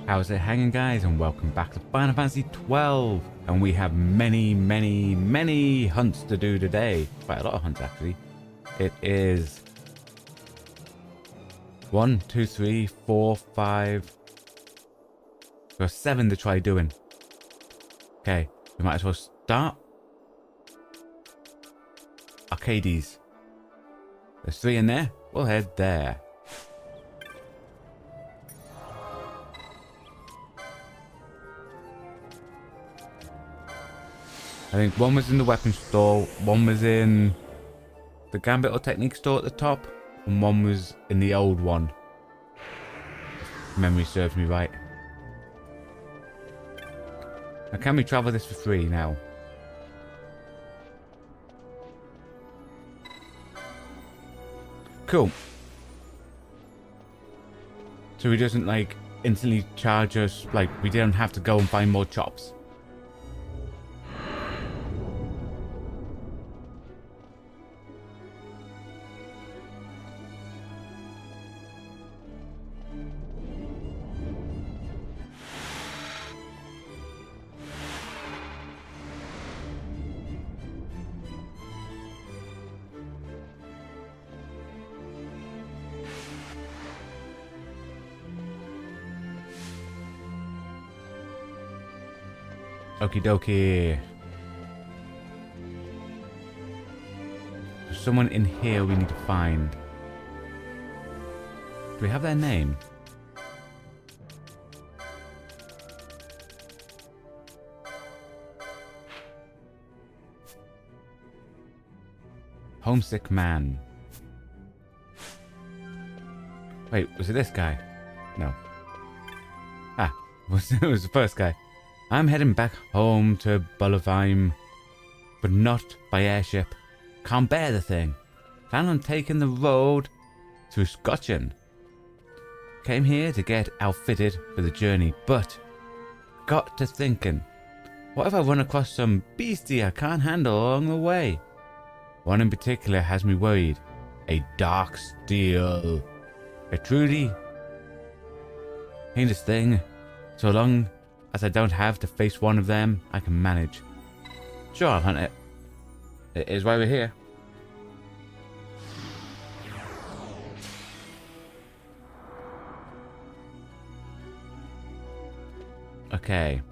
How's it hanging, guys, and welcome back to Final Fantasy XII. And we have many hunts to do today. Quite a lot of hunts, actually. It is 1, 2, 3, 4, 5. We've got 7 to try doing. Okay, we might as well start. Arcades. There's 3 in there. We'll head there. I think one was in the weapons store, one was in the Gambit or Technique store at the top, and one was in the old one. If memory serves me right. Now, can we travel this for free now? Cool. So he doesn't like instantly charge us, like we don't have to go and find more chops. Okie dokie. There's someone in here we need to find. Do we have their name? Homesick man. Wait, was it this guy? No. Ah, it was the first guy. I'm heading back home to Bullerheim, but not by airship. Can't bear the thing. Plan on taking the road through Scotland. Came here to get outfitted for the journey, but got to thinking, what if I run across some beastie I can't handle along the way? One in particular has me worried. A dark steel. A truly heinous thing. So long as I don't have to face one of them, I can manage. Sure, I'll hunt it. It is why we're here. Okay.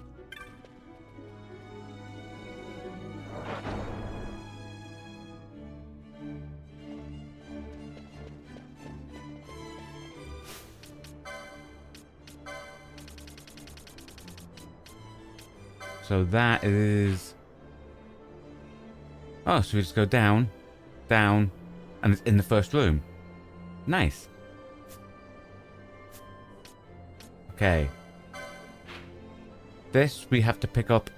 So that is... Oh, so we just go down, down, and it's in the first room. Nice. Okay. This we have to pick up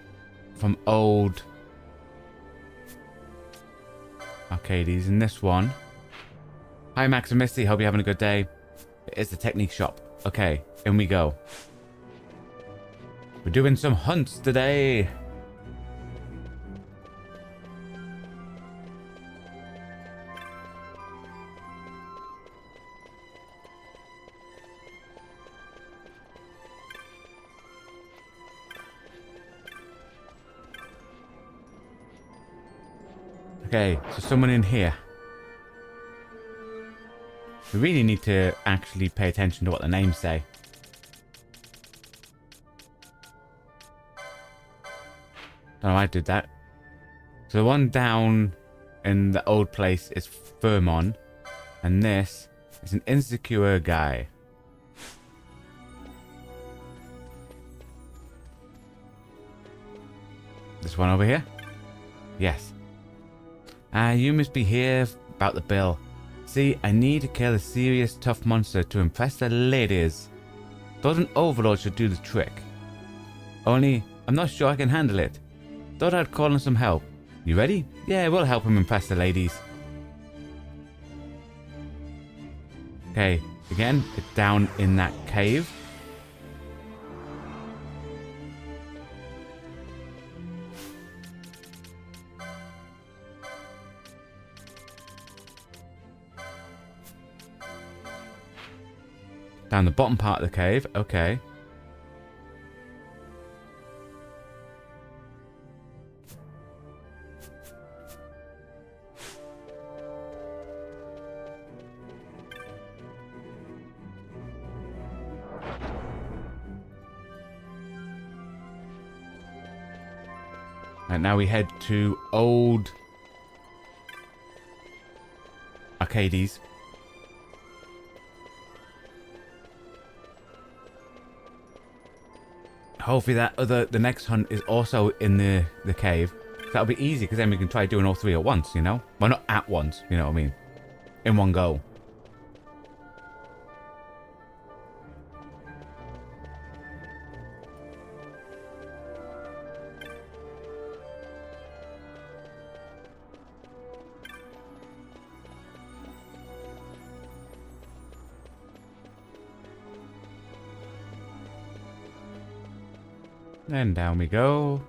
from old arcades in this one. Hi Max and Misty, hope you're having a good day. It is the Technique shop. Okay, in we go. We're doing some hunts today. Okay, so someone in here. We really need to actually pay attention to what the names say. Oh, I did that. So the one down in the old place is Firmon, and this is an insecure guy. This one over here? Yes. You must be here about the bill. See, I need to kill a serious tough monster to impress the ladies. Thought an overlord should do the trick. Only, I'm not sure I can handle it. Thought I'd call in some help. You ready? Yeah, we'll help him impress the ladies. Okay, again, it's down in that cave. Down the bottom part of the cave, okay. And now we head to Old Arcades. Hopefully the next hunt is also in the cave. That'll be easy because then we can try doing all three at once, you know? Well, not at once, you know what I mean? In one go. And down we go.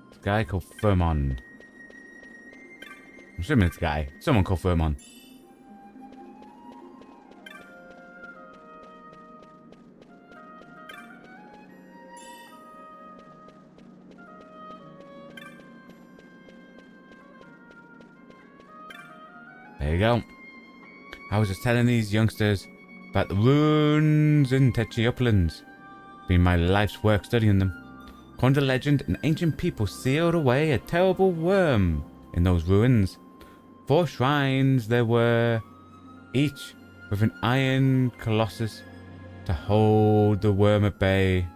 This guy called Furmon. I'm assuming it's a guy. Someone called Furmon. There you go. I was just telling these youngsters about the ruins in Tetchy Uplands. Been my life's work studying them. According to legend, an ancient people sealed away a terrible worm in those ruins. 4 shrines there were, each with an iron colossus to hold the worm at bay.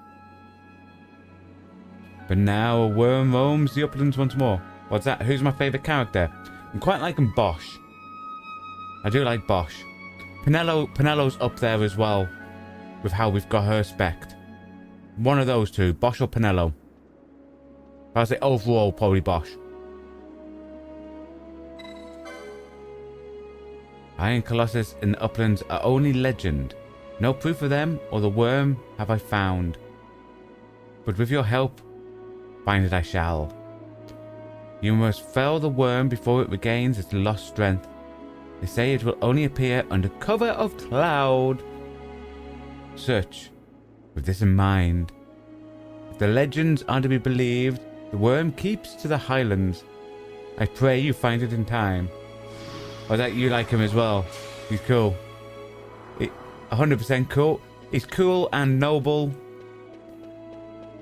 But now a worm roams the uplands once more. What's that? Who's my favourite character? I'm quite liking Bosch. I do like Bosch. Penello's up there as well, with how we've got her spec'd. One of those two, Bosch or Penello. But I'd say overall, probably Bosch. Iron Colossus in the uplands are only legend. No proof of them or the worm have I found. But with your help, find it I shall. You must fell the worm before it regains its lost strength. They say it will only appear under cover of cloud. Search with this in mind. If the legends are to be believed, the worm keeps to the highlands. I pray you find it in time. Or that you like him as well. He's cool. 100% cool. He's cool and noble.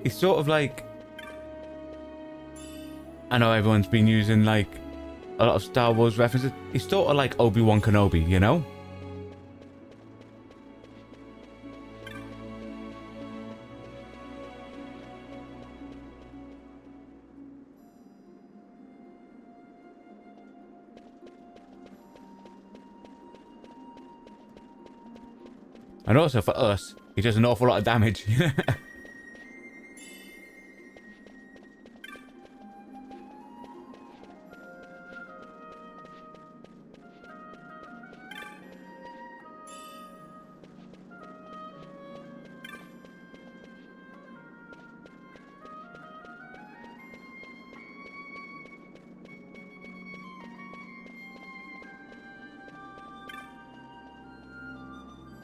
He's sort of like... I know everyone's been using like a lot of Star Wars references. He's sort of like Obi-Wan Kenobi, you know? And also for us, he does an awful lot of damage.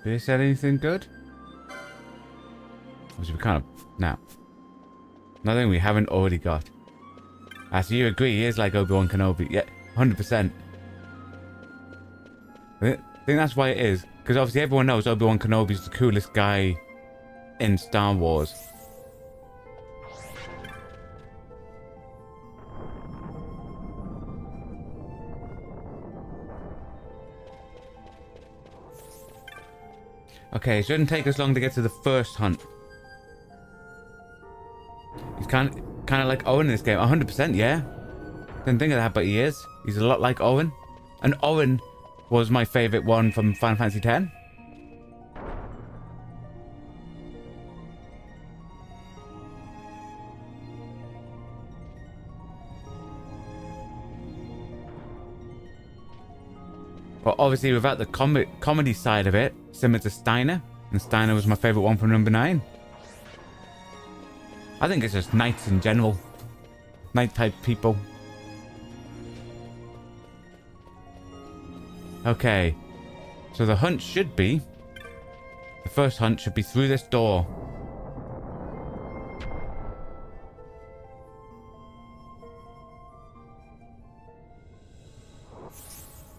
Did he say anything good? Obviously, we kind of... No. Nothing we haven't already got. So you agree, he is like Obi-Wan Kenobi. Yeah, 100%. I think that's why it is. Because obviously everyone knows Obi-Wan Kenobi is the coolest guy in Star Wars. Okay, it shouldn't take us long to get to the first hunt. He's kind of like Owen in this game. 100%, yeah. Didn't think of that, but he is. He's a lot like Owen. And Owen was my favourite one from Final Fantasy X. But obviously without the comedy side of it, similar to Steiner. And Steiner was my favourite one from number 9. I think it's just knights in general. Knight type people. Okay. So the hunt should be... The first hunt should be through this door.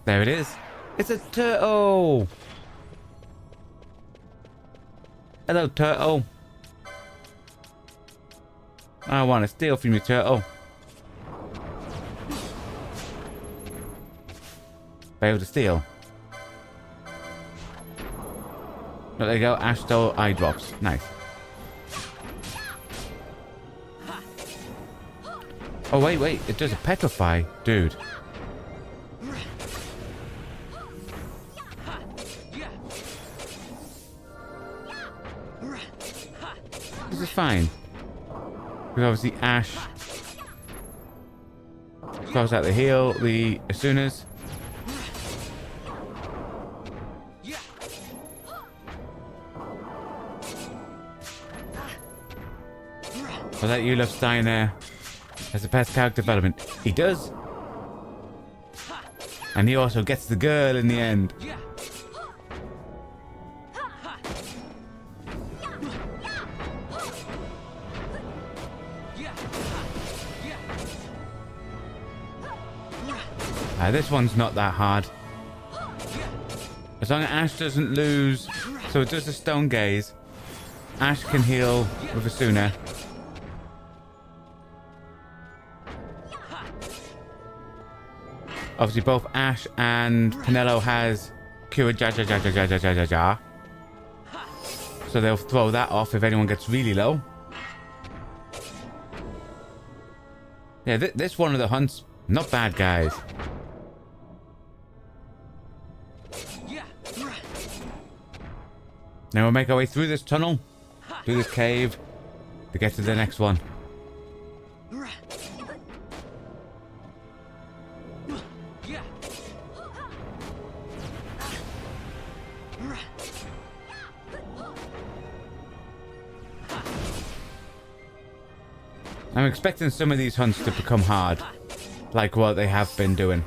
There it is. It's a turtle! Hello, turtle. I want to steal from you, turtle. Failed to steal. Oh, there you go. Ash stole eye drops. Nice. Oh, wait. It does a petrify. Dude. This is fine. Because obviously Ash throws out the heal, the Asunas. Well, that you love Steiner has the best character development. He does. And he also gets the girl in the end. This one's not that hard. As long as Ash doesn't lose, so it does the stone gaze. Ash can heal with Asuna. Obviously, both Ash and Pinello has Cure Ja. So they'll throw that off if anyone gets really low. Yeah, this one of the hunts, not bad, guys. Now we'll make our way through this tunnel, through this cave, to get to the next one. I'm expecting some of these hunts to become hard, like what they have been doing.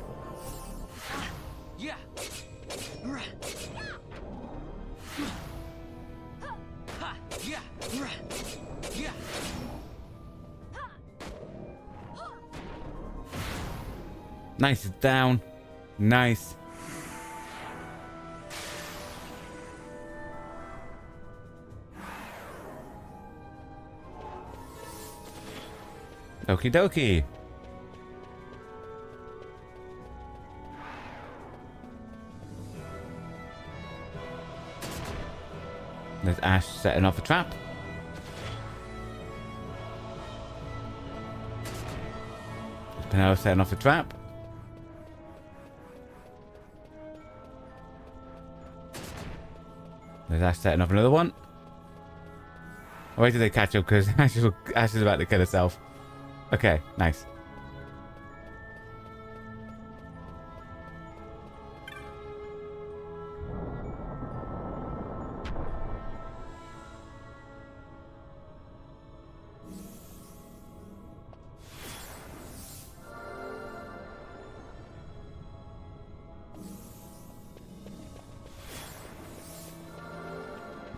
Nice, it's down. Nice. Okie dokie. There's Ash setting off a trap. There's Pinello setting off a trap. There's Ash setting off another one. Oh, wait till they catch up because Ash is about to kill herself. Okay, nice.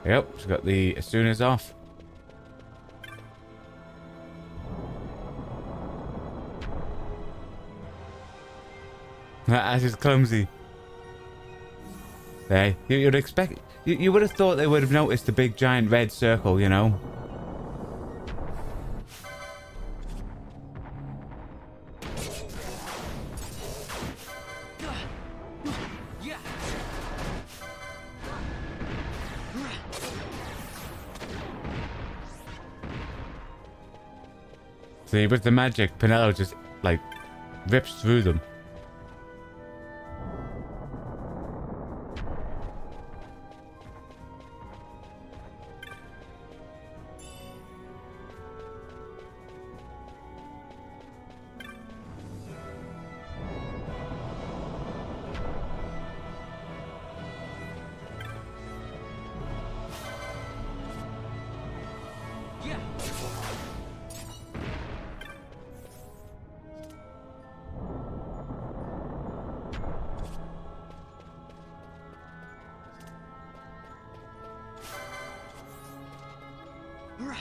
Yep, she's got the Asunas off. Ash is clumsy. There, you'd expect... You would have thought they would have noticed the big giant red circle, you know? See, with the magic, Pinello just, like, rips through them.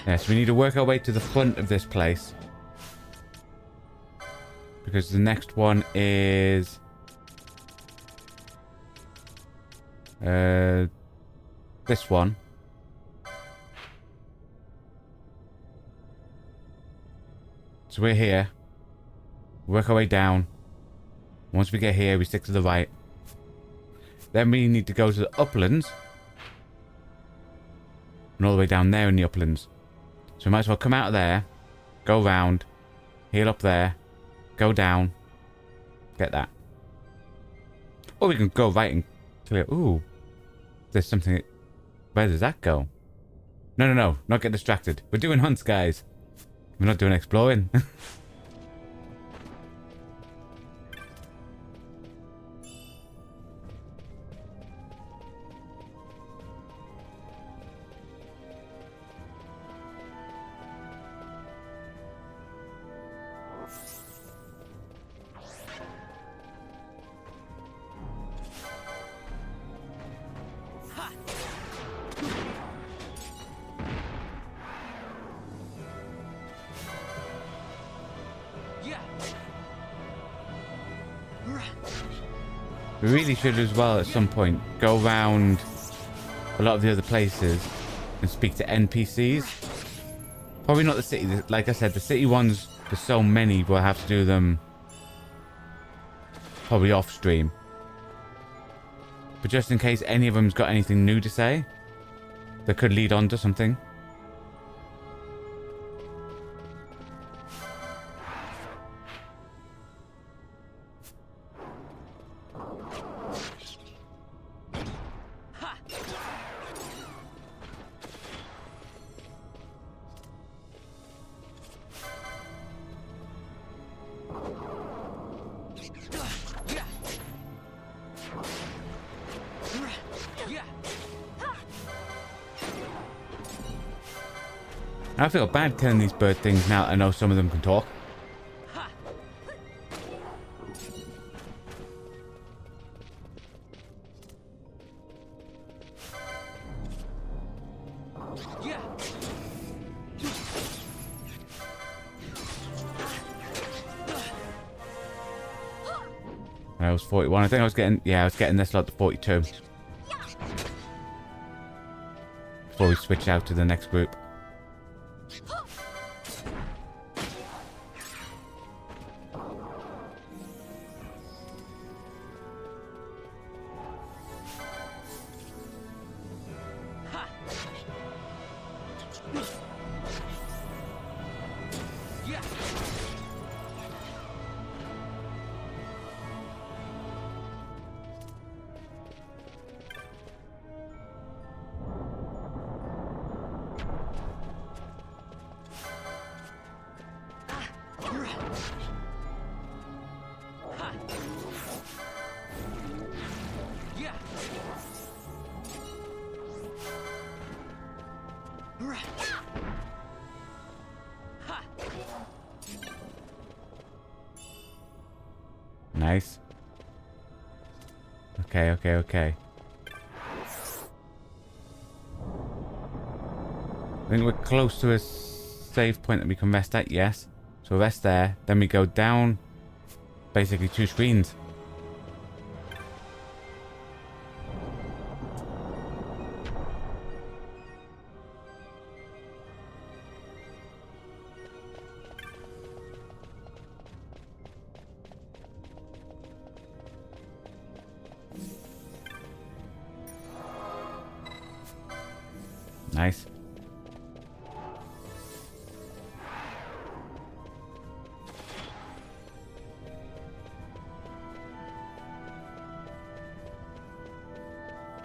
Yes, we need to work our way to the front of this place. Because the next one is... This one. So we're here. Work our way down. Once we get here, we stick to the right. Then we need to go to the uplands. And all the way down there in the uplands. So we might as well come out of there. Go round. Heal up there. Go down. Get that. Or we can go right and clear. Ooh. There's something. Where does that go? No, no, no. Not get distracted. We're doing hunts, guys. We're not doing exploring. We really should as well at some point go around a lot of the other places and speak to NPCs. Probably not the city. Like I said, the city ones, there's so many, we'll have to do them probably off stream. But just in case any of them's got anything new to say that could lead on to something. I feel bad killing these bird things now that I know some of them can talk. I was 41. I think I was getting, yeah, I was getting this lot to 42. Before we switch out to the next group. Nice. Okay, okay, okay. I think we're close to a save point that we can rest at, yes. So rest there, then we go down basically 2 screens. Nice.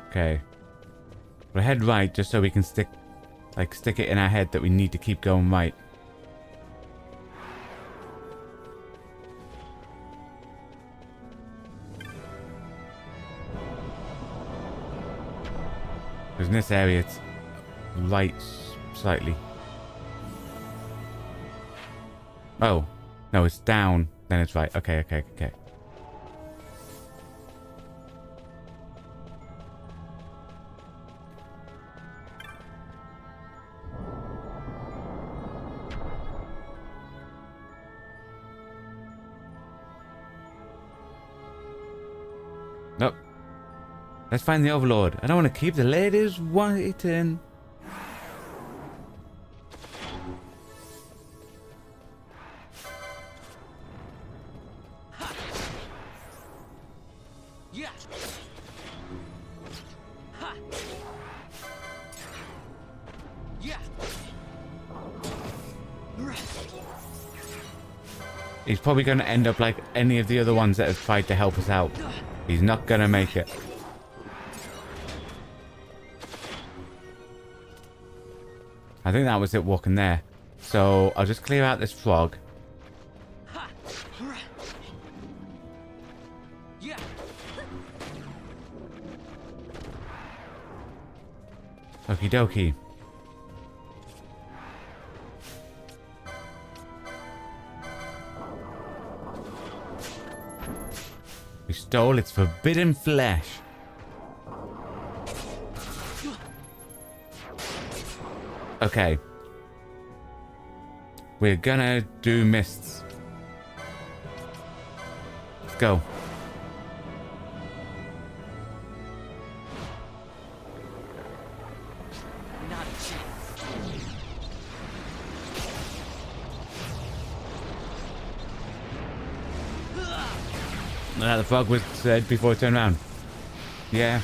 Okay. We'll head right just so we can stick it in our head that we need to keep going right. Because in this area it's right slightly. Oh. No, it's down. Then it's right. Okay, okay, okay. Nope. Let's find the Overlord. I don't want to keep the ladies waiting. He's probably going to end up like any of the other ones that have tried to help us out. He's not going to make it. I think that was it walking there. So I'll just clear out this frog. Okie dokie. We stole its forbidden flesh. Okay. We're gonna do mists. Let's go. Not a chance. The frog was said before it turned around. Yeah.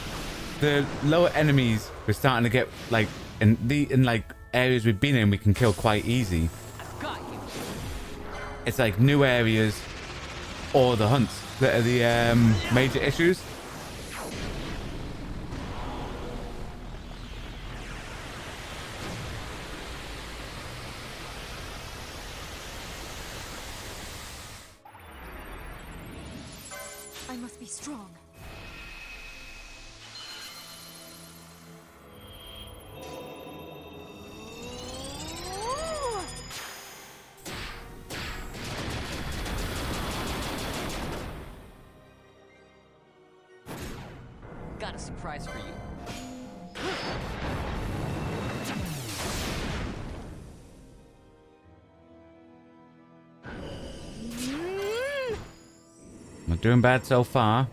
The lower enemies we're starting to get like in like areas we've been in we can kill quite easy. I've got you. It's like new areas or the hunts that are the major issues. I must be strong. Got a surprise for you. Not doing bad so far.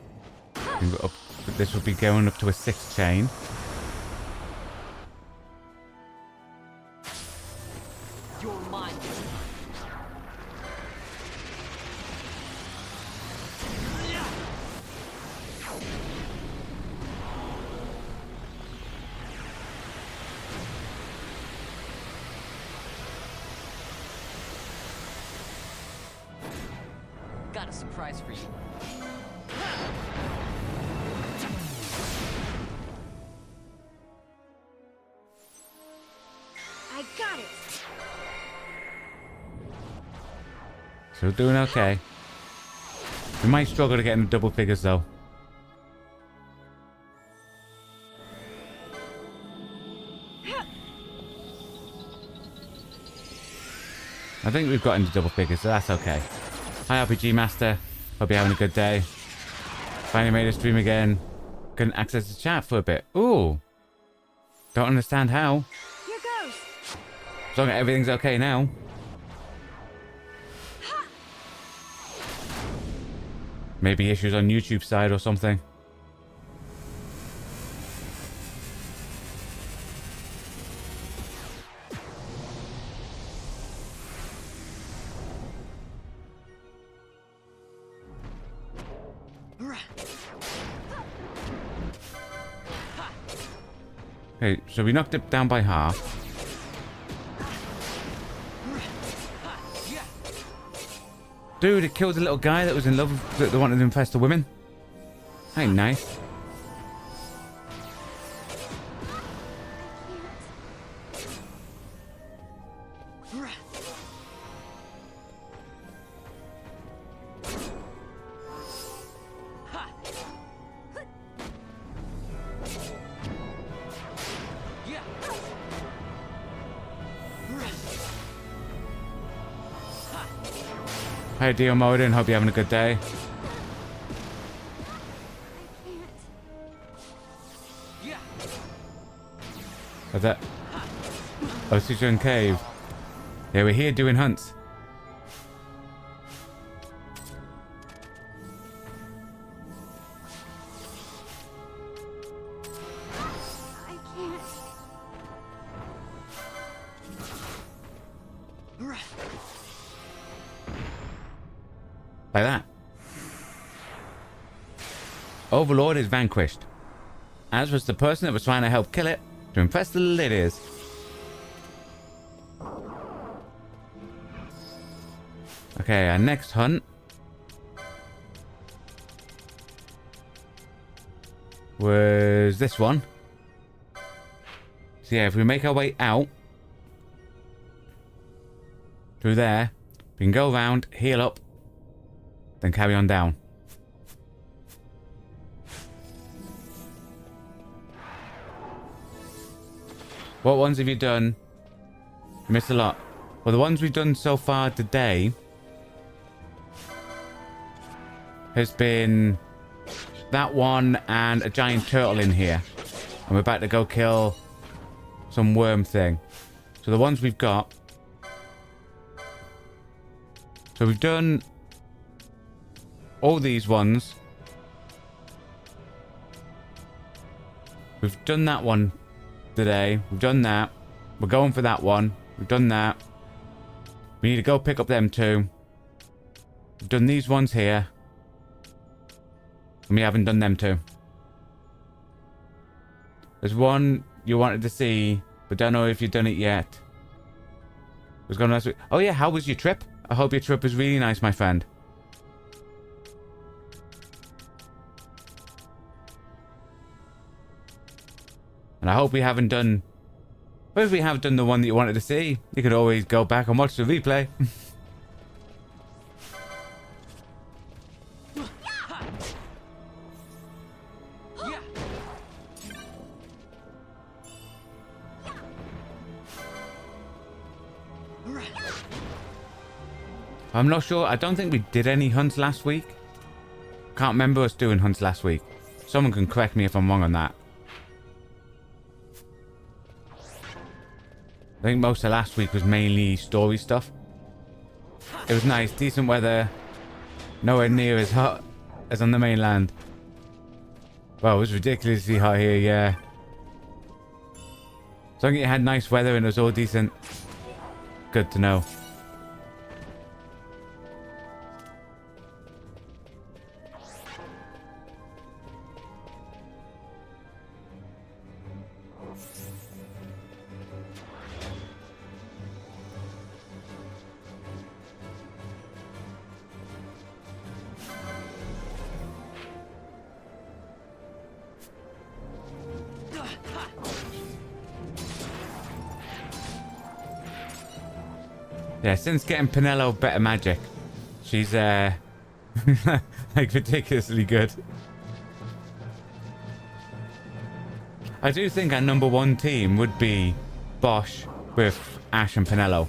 This will be going up to a 6 chain. You're mine. Got a surprise for you. I got it. So we're doing okay. We might struggle to get into double figures though. I think we've got into double figures, so that's okay. Hi RPG Master, hope you're having a good day. Finally made a stream again. Couldn't access the chat for a bit. Ooh. Don't understand how. Here goes. As long as everything's okay now. Maybe issues on YouTube side or something. Okay, so we knocked it down by half. Dude, it killed the little guy that was in love with that wanted to impress the women. Ain't nice. Hi Dio Modin, hope you're having a good day. What's that? Oh, Sujan Cave. Yeah, we're here doing hunts. Like that. Overlord is vanquished. As was the person that was trying to help kill it to impress the ladies. Okay, our next hunt was this one. So yeah, if we make our way out through there, we can go around, heal up, then carry on down. What ones have you done? You missed a lot. Well, the ones we've done so far today has been that one and a giant turtle in here. And we're about to go kill some worm thing. So the ones we've got. So we've done all these ones. We've done that one today. We've done that. We're going for that one. We've done that. We need to go pick up them two. We've done these ones here. And we haven't done them two. There's one you wanted to see, but don't know if you've done it yet. I was going to ask you, oh yeah, how was your trip? I hope your trip was really nice, my friend. And I hope we haven't done... Well, if we have done the one that you wanted to see, you could always go back and watch the replay. I'm not sure. I don't think we did any hunts last week. Can't remember us doing hunts last week. Someone can correct me if I'm wrong on that. I think most of last week was mainly story stuff. It was nice, decent weather. Nowhere near as hot as on the mainland. Well, it was ridiculously hot here, yeah. So I think it had nice weather and it was all decent. Good to know. Yeah, since getting Pinello better magic, she's like ridiculously good. I do think our number one team would be Bosch with Ash and Pinello.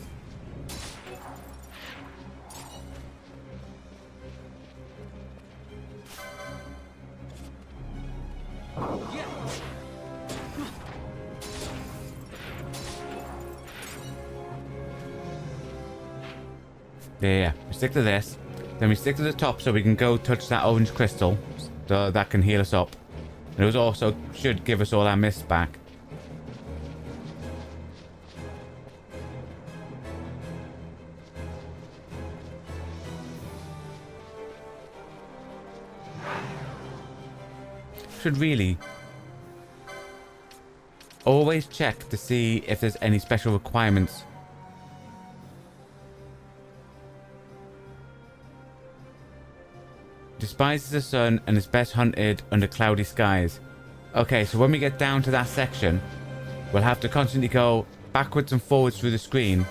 Yeah, we stick to this. Then we stick to the top so we can go touch that orange crystal. So that can heal us up. And it was also should give us all our mist back. Should really always check to see if there's any special requirements. Despises the sun and is best hunted under cloudy skies. Okay, so when we get down to that section, we'll have to constantly go backwards and forwards through the screen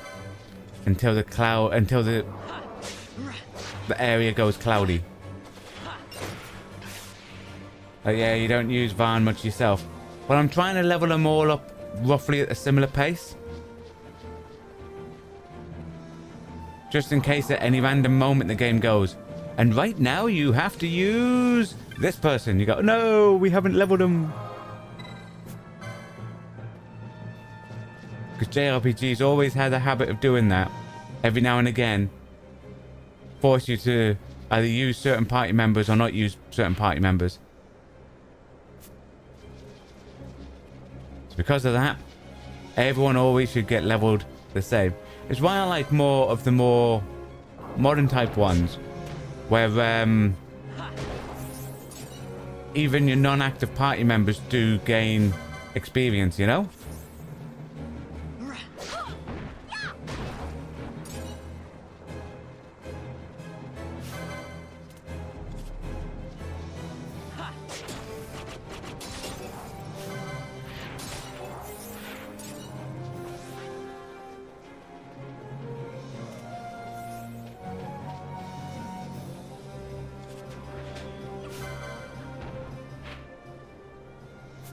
until the area goes cloudy. Yeah, you don't use Varn much yourself. Well, I'm trying to level them all up roughly at a similar pace. Just in case at any random moment the game goes, and right now you have to use this person. You go, no, we haven't leveled them. Because JRPGs always had a habit of doing that. Every now and again. Force you to either use certain party members or not use certain party members. So because of that, everyone always should get leveled the same. It's why I like more of the more modern type ones. where even your non-active party members do gain experience, you know?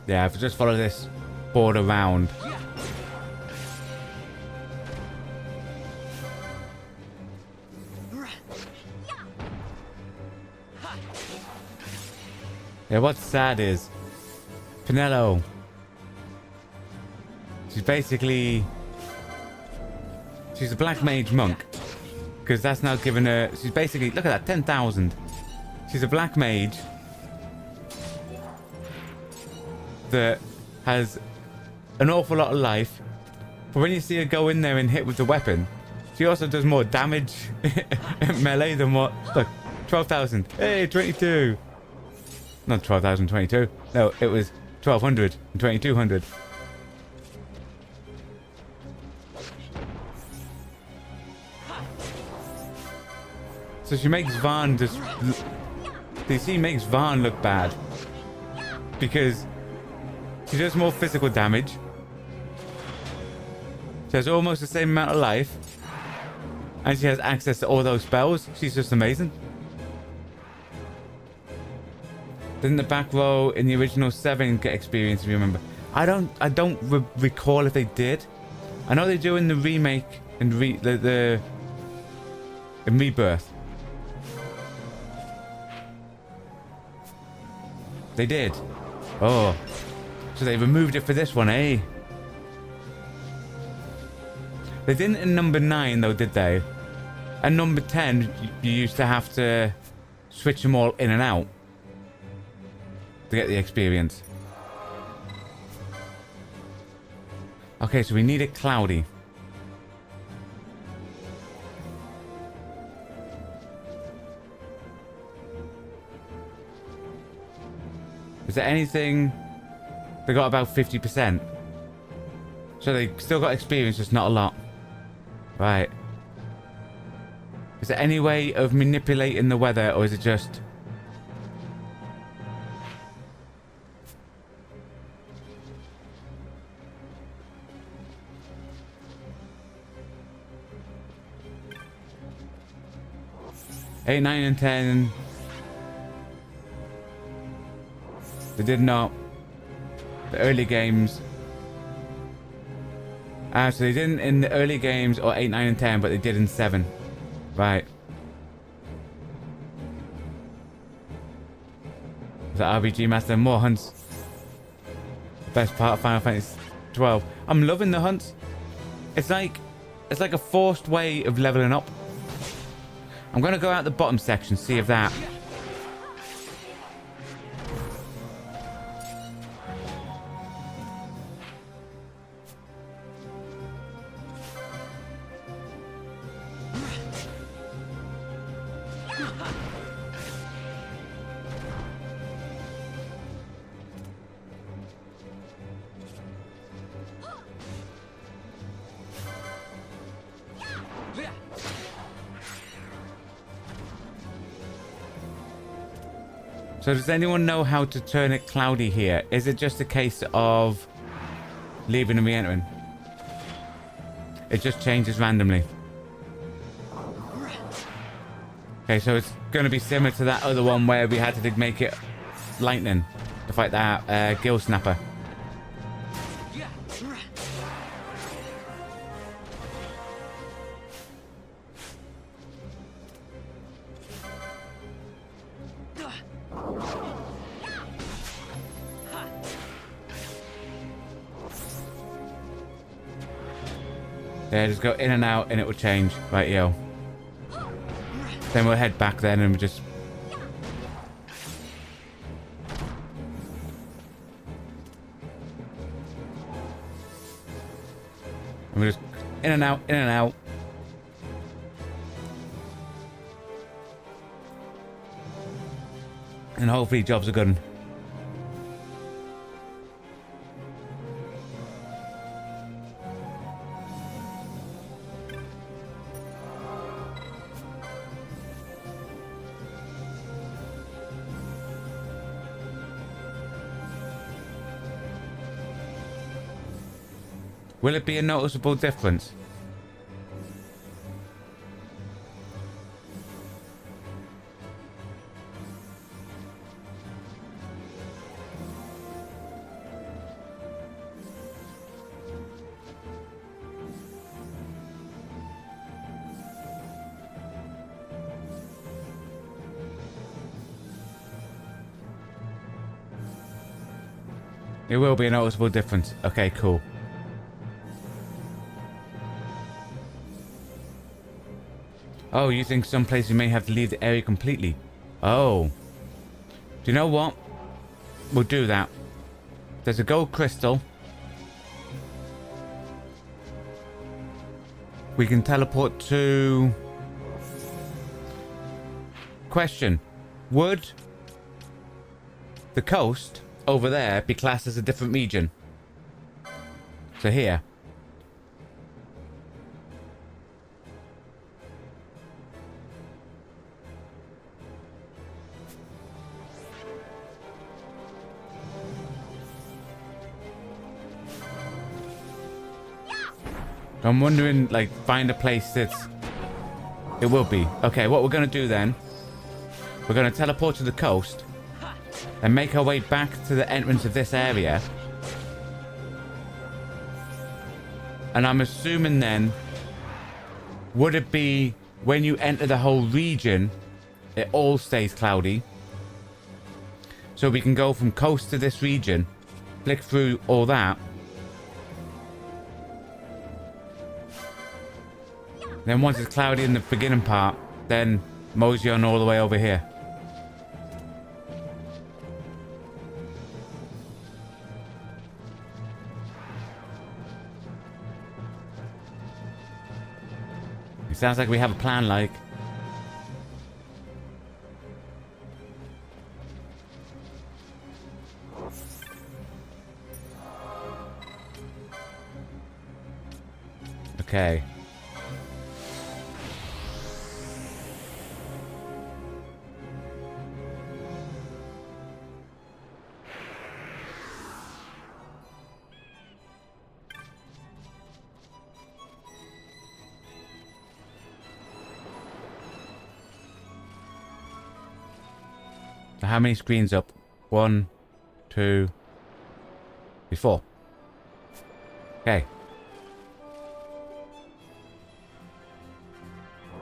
Yeah, if we just follow this board around. Yeah, what's sad is Pinello. She's basically... She's a black mage monk. Because that's now given her... She's basically... Look at that, 10,000. She's a black mage that has an awful lot of life, but when you see her go in there and hit with the weapon, she also does more damage melee than what. Look, 12,000. Hey, 22. Not 12,022. No, it was 1,200 and 2,200. So she makes Vaughn just. DC makes Vaughn look bad because she does more physical damage. She has almost the same amount of life. And she has access to all those spells. She's just amazing. Didn't the back row in the original 7 get experience, if you remember? I don't recall if they did. I know they do in the remake and in Rebirth. They did. Oh. So they removed it for this one, eh? They didn't in number 9 though, did they? And number 10, you used to have to switch them all in and out to get the experience. Okay, so we need it cloudy. Is there anything... They got about 50%. So they still got experience, just not a lot. Right. Is there any way of manipulating the weather, or is it just... Eight, 9, and 10. They did not. The early games. So they didn't in the early games or 8, 9, and 10, but they did in 7. Right. The RPG Master, more hunts. The best part of Final Fantasy XII. I'm loving the hunts. It's like a forced way of leveling up. I'm gonna go out the bottom section, see if that. So does anyone know how to turn it cloudy here? Is it just a case of leaving and re-entering? It just changes randomly. Okay, so it's going to be similar to that other one where we had to make it lightning to fight that gill snapper. Yeah, just go in and out and it will change. Right, yo. Then we'll head back then and we'll just... And we'll just in and out, in and out. And hopefully jobs are good. Will it be a noticeable difference? It will be a noticeable difference. Okay, cool. Oh, you think some places may have to leave the area completely? Oh. Do you know what? We'll do that. There's a gold crystal. We can teleport to... Question. Would the coast over there be classed as a different region? So here. I'm wondering, like, find a place that's... It will be. Okay, what we're going to do then... We're going to teleport to the coast. And make our way back to the entrance of this area. And I'm assuming then... Would it be... When you enter the whole region... It all stays cloudy. So we can go from coast to this region. Flick through all that. Then once it's cloudy in the beginning part, then mosey on all the way over here. It sounds like we have a plan, like. Okay. How many screens up? 1, 2, 3, 4. Okay.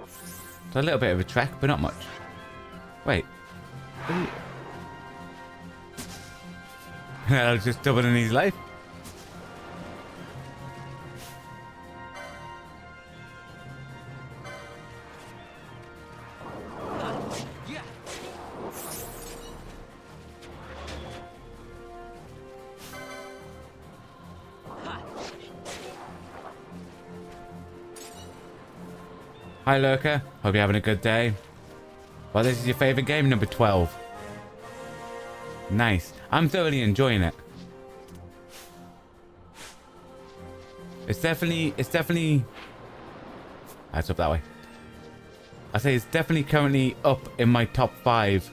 It's a little bit of a trek, but not much. Wait. I'll just double in his life. Hi Lurker, hope you're having a good day. Well, this is your favorite game, number 12. Nice. I'm thoroughly enjoying it. It's definitely... That's up that way. I say it's definitely currently up in my top 5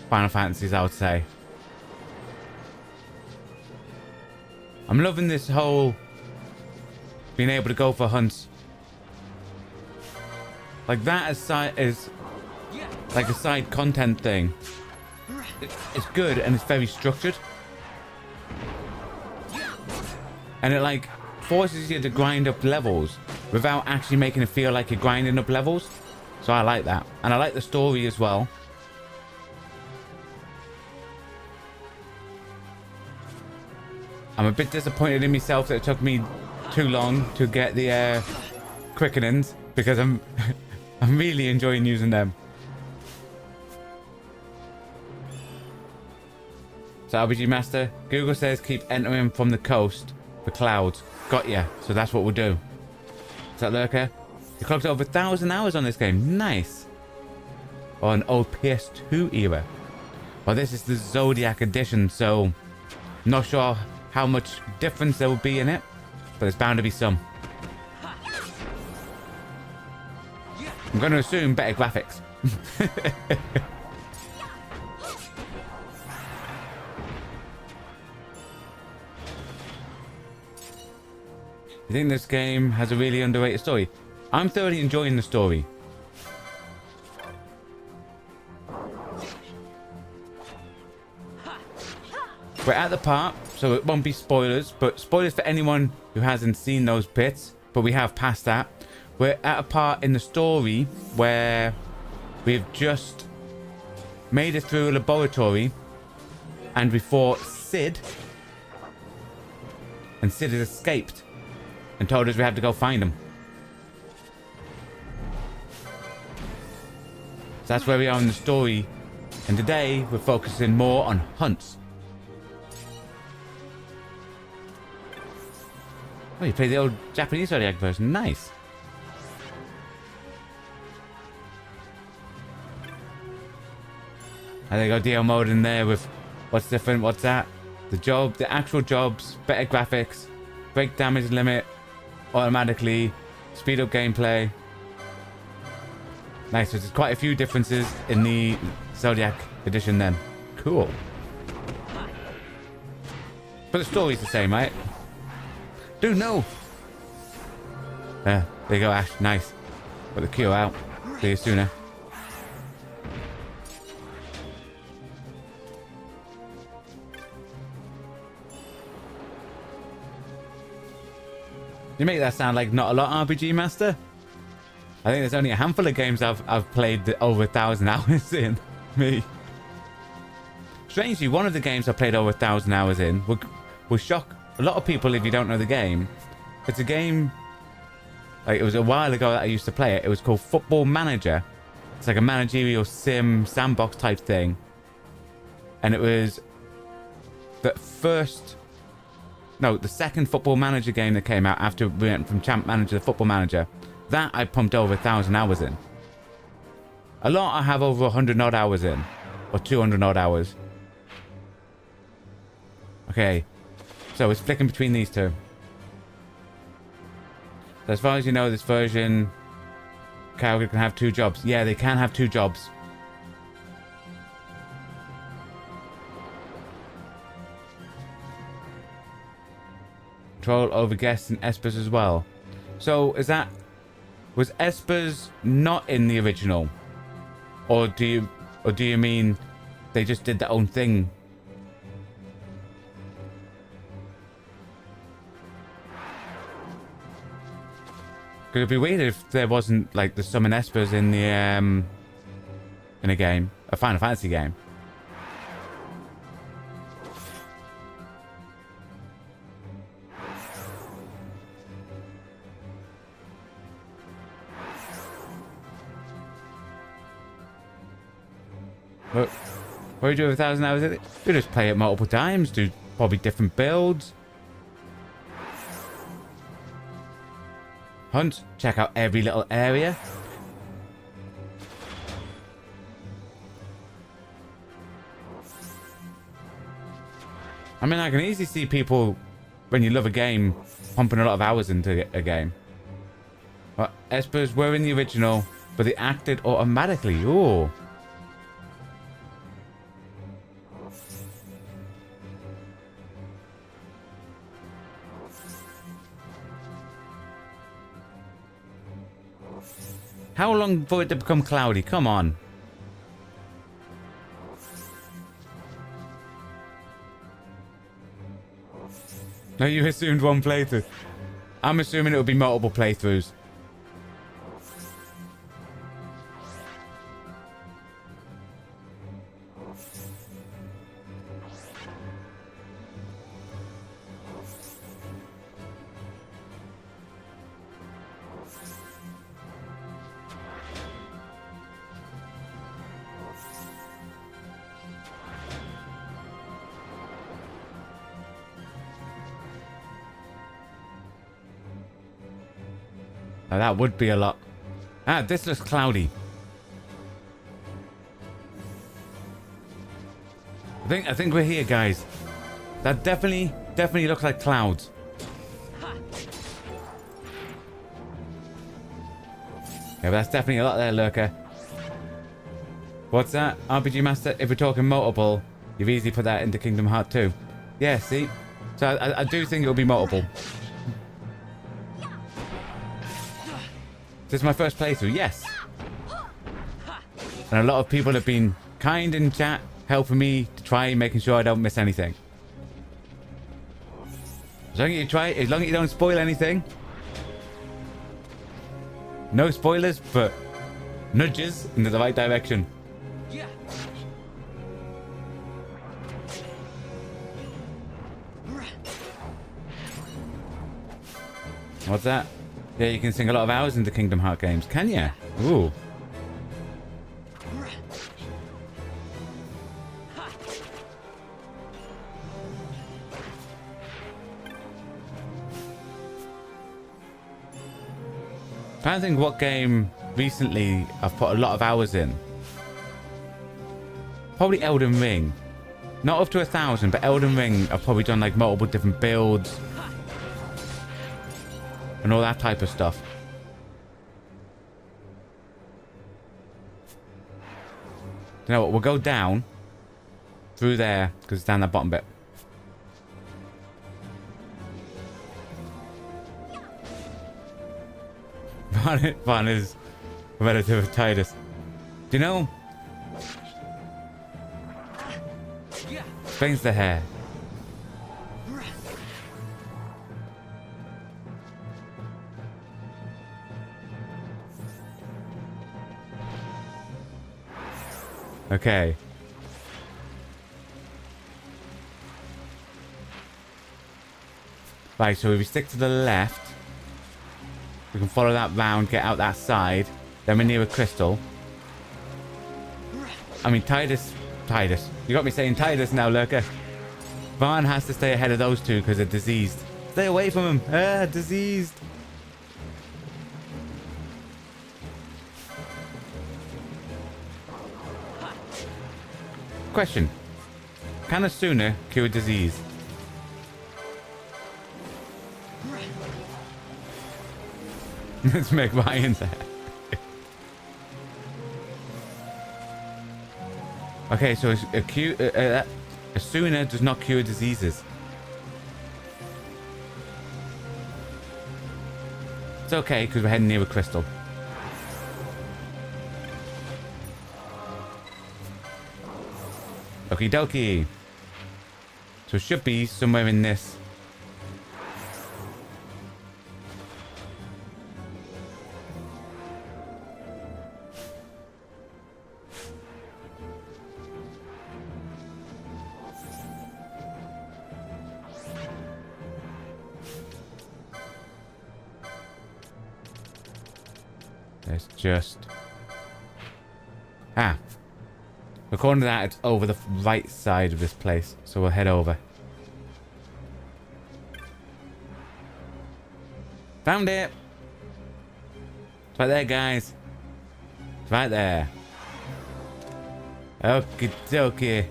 Final Fantasies, I would say. I'm loving this whole being able to go for hunts. Like that is like a side content thing. It's good and it's very structured. And it like forces you to grind up levels without actually making it feel like you're grinding up levels. So I like that. And I like the story as well. I'm a bit disappointed in myself that it took me too long to get the quickenings because I'm really enjoying using them. So RPG Master, Google says keep entering from the coast for clouds. Got ya. So that's what we'll do. Is that Lurker? You clocked over 1,000 hours on this game. Nice. or an old PS2 era. Well, this is the Zodiac edition, so not sure how much difference there will be in it, but there's bound to be some. I'm going to assume better graphics. You think this game has a really underrated story? I'm thoroughly enjoying the story. We're at the part, so it won't be spoilers, but spoilers for anyone who hasn't seen those bits, but we have passed that. We're at a part in the story where we've just made it through a laboratory and we fought Sid, and Sid has escaped and told us we have to go find him. So that's where we are in the story, and today we're focusing more on hunts. Oh, you play the old Japanese Zodiac version. Nice. And they got DL mode in there with what's different, what's that? The actual jobs, better graphics, break damage limit automatically, speed up gameplay. Nice, so there's quite a few differences in the Zodiac edition then. Cool. But the story's the same, right? Dude, no! There you go, Ash. Nice. Got the queue out. See you sooner. You make that sound like not a lot, RPG Master? I think there's only a handful of games I've played over 1,000 hours in. Me. Strangely, one of the games I played over 1,000 hours in will shock a lot of people if you don't know the game. It's a game, like, it was a while ago that I used to play it. It was called Football Manager. It's like a managerial sim sandbox type thing. And it was the second Football Manager game that came out after we went from Champ Manager to Football Manager. That I pumped over 1,000 hours in. A lot I have over 100 odd hours in. Or 200 odd hours. Okay. So it's flicking between these two. So as far as you know, this version, character can have 2 jobs. Yeah, they can have 2 jobs. Control over guests and espers as well. So was espers not in the original, or do you mean they just did their own thing? It'd be weird if there wasn't like the summon espers in the in a game, a Final Fantasy game. But what do you do with 1,000 hours? You just play it multiple times, do probably different builds. Hunt, check out every little area. I mean, I can easily see people, when you love a game, pumping a lot of hours into a game. But espers were in the original, but they acted automatically. Ooh. How long for it to become cloudy? Come on. No, you assumed one playthrough. I'm assuming it will be multiple playthroughs. Now that would be a lot. Ah, this looks cloudy. I think we're here, guys. That definitely looks like clouds. Yeah, but that's definitely a lot there, Lurker. What's that? RPG Master, if we're talking multiple, you've easily put that into Kingdom Hearts 2. Yeah, see? So I do think it'll be multiple. This is my first playthrough, yes. And a lot of people have been kind in chat, helping me to try making sure I don't miss anything. As long as you try, as long as you don't spoil anything. No spoilers, but nudges into the right direction. Yeah. What's that? Yeah, you can sing a lot of hours into Kingdom Hearts games, can ya? Ooh. I think what game recently I've put a lot of hours in. Probably Elden Ring. Not up to 1,000, but Elden Ring I've probably done like multiple different builds. And all that type of stuff. You know what, we'll go down. Through there, because it's down that bottom bit. Van is a relative of Titus. Do you know? Explains the hair. Okay. Right, so if we stick to the left, we can follow that round, get out that side. Then we're near a crystal. I mean, Titus. You got me saying Titus now, Lurker. Vaughn has to stay ahead of those two because they're diseased. Stay away from him. Diseased. Question. Can a Suna cure disease? Let's make Ryan's hair. Okay, so a Suna does not cure diseases. It's okay, because we're heading near a crystal. Okie dokie. So it should be somewhere in this. Let's just... According to that, it's over the right side of this place. So we'll head over. Found it! It's right there, guys. It's right there. Okie dokie.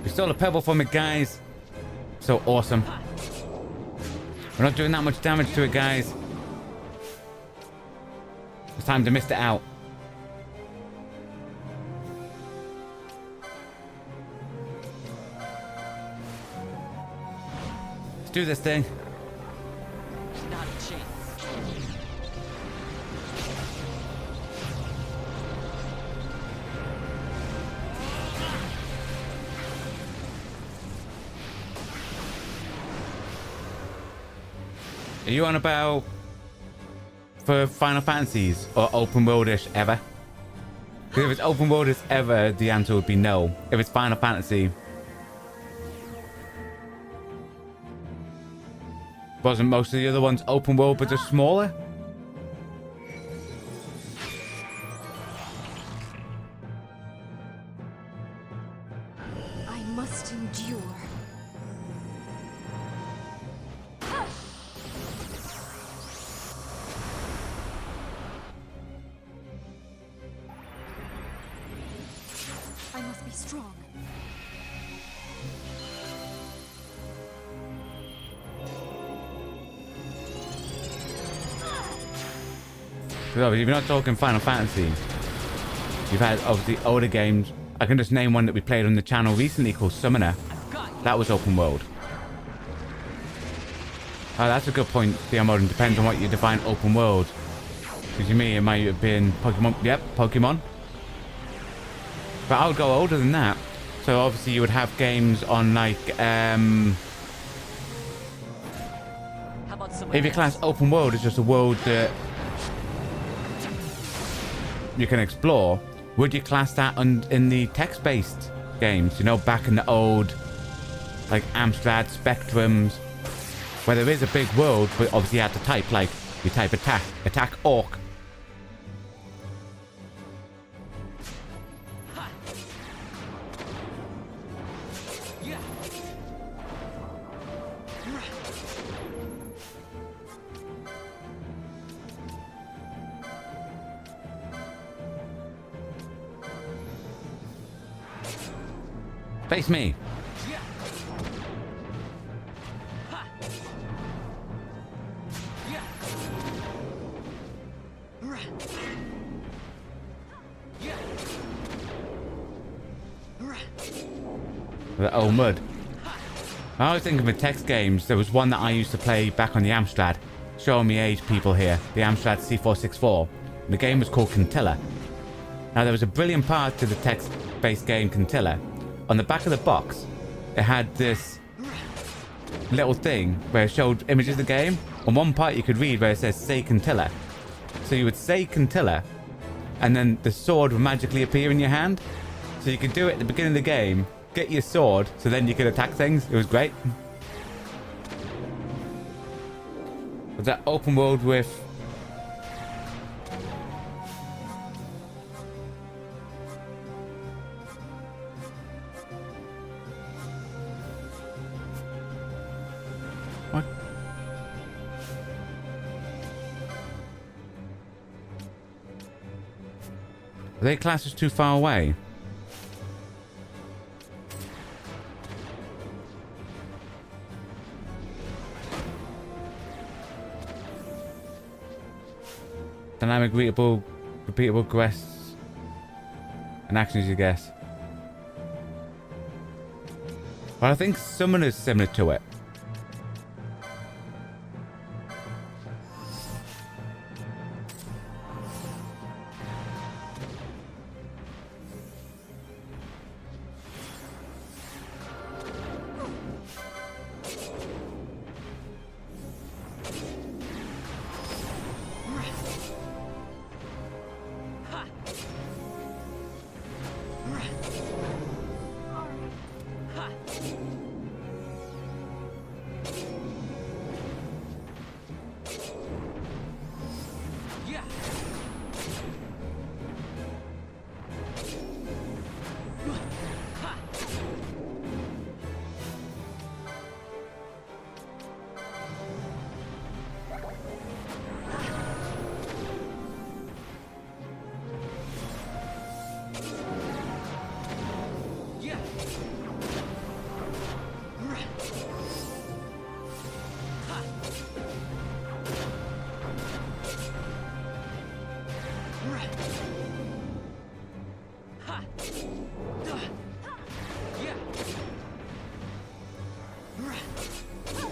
Stole a pebble from it, guys. So awesome. We're not doing that much damage to it, guys. It's time to mist it out. Let's do this thing. Not a chance. Are you on about for Final Fantasies or open worldish ever? Because if it's open worldish ever, the answer would be no. If it's Final Fantasy, wasn't most of the other ones open world but just smaller? I must endure. I must be strong. Because obviously, if you're not talking Final Fantasy, you've had obviously older games. I can just name one that we played on the channel recently called Summoner. That was open world. Oh, that's a good point, DM Mode. Depends on what you define open world. Because you mean it might have been Pokemon. Yep, Pokemon. But I would go older than that. So obviously you would have games on like, How about some if your class open world is just a world that you can explore, would you class that in the text-based games? You know, back in the old, like Amstrad, Spectrums, where there is a big world, but obviously you have to type, like, you type attack orc. Yeah. Face me. Yeah. Ha. Yeah. Yeah. The old mud. I was thinking of text games. There was one that I used to play back on the Amstrad. Showing me age people here. The Amstrad C464. And the game was called Quintilla. Now there was a brilliant part to the text-based game Quintilla. On the back of the box, it had this little thing where it showed images of the game. On one part you could read where it says say Quintilla. So you would say Quintilla, and then the sword would magically appear in your hand. So you could do it at the beginning of the game, get your sword, so then you could attack things. It was great. Was that open world with... What? Are they classes too far away? Dynamic, repeatable quests and actions, you guess. Well, I think Summoner's similar to it.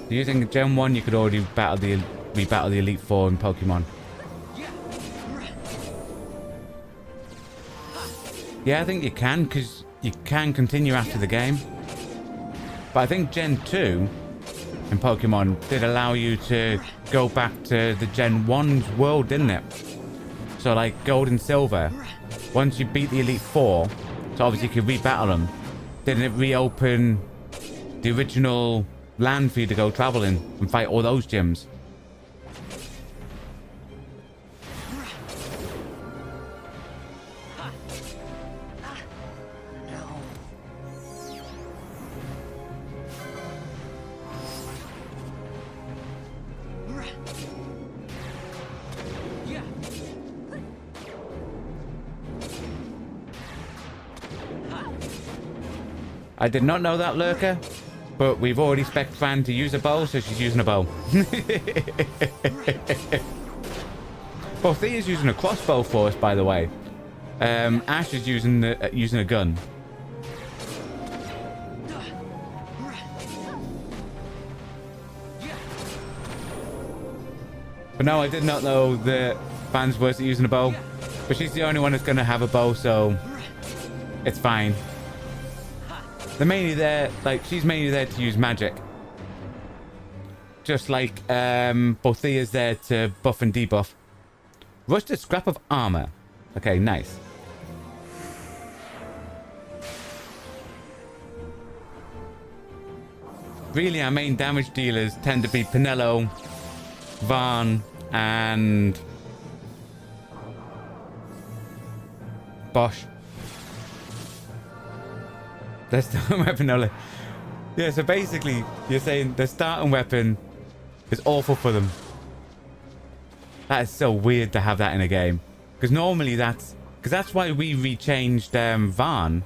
Using Gen 1, you could already re-battle the Elite Four in Pokemon. Yeah, I think you can, because you can continue after the game. But I think Gen 2 in Pokemon did allow you to go back to the Gen 1's world, didn't it? So like Gold and Silver, once you beat the Elite Four, so obviously you could re-battle them, didn't it reopen the original land for you to go travel in and fight all those gyms? I did not know that, Lurker. But we've already spec'd Fan to use a bow, so she's using a bow. Bothea's using a crossbow for us, by the way. Ash is using a gun. But no, I did not know that Fan's worse at using a bow. But she's the only one that's going to have a bow, so it's fine. They're mainly there, like, she's mainly there to use magic. Just like Bothea's there to buff and debuff. Rusted scrap of armor. Okay, nice. Really, our main damage dealers tend to be Pinello, Vaan, and Bosch. Their starting weapon, no, like, yeah, so basically, you're saying the starting weapon is awful for them. That is so weird to have that in a game. Because normally that's why we rechanged Vaan.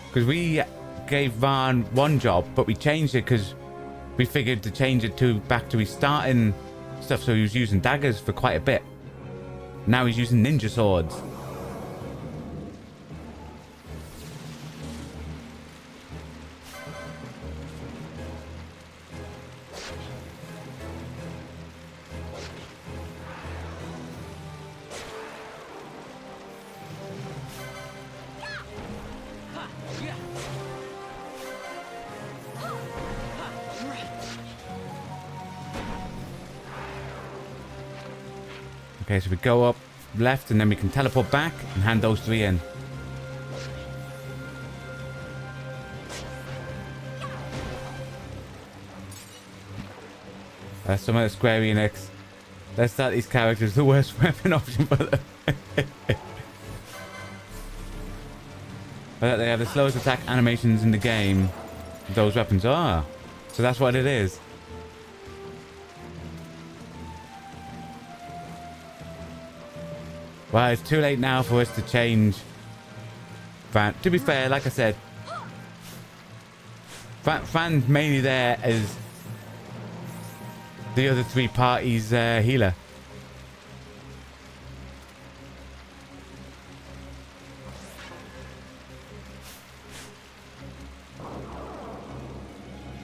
Because we gave Vaan one job, but we changed it because we figured to change it back to his starting stuff, so he was using daggers for quite a bit. Now he's using ninja swords. Okay, so we go up left and then we can teleport back and hand those three in. Some of the Square Enix. Let's start these characters. The worst weapon option for them. But they have the slowest attack animations in the game. Those weapons are. So that's what it is. Well, it's too late now for us to change Fan. To be fair, like I said, Fan's mainly there as the other three parties' healer.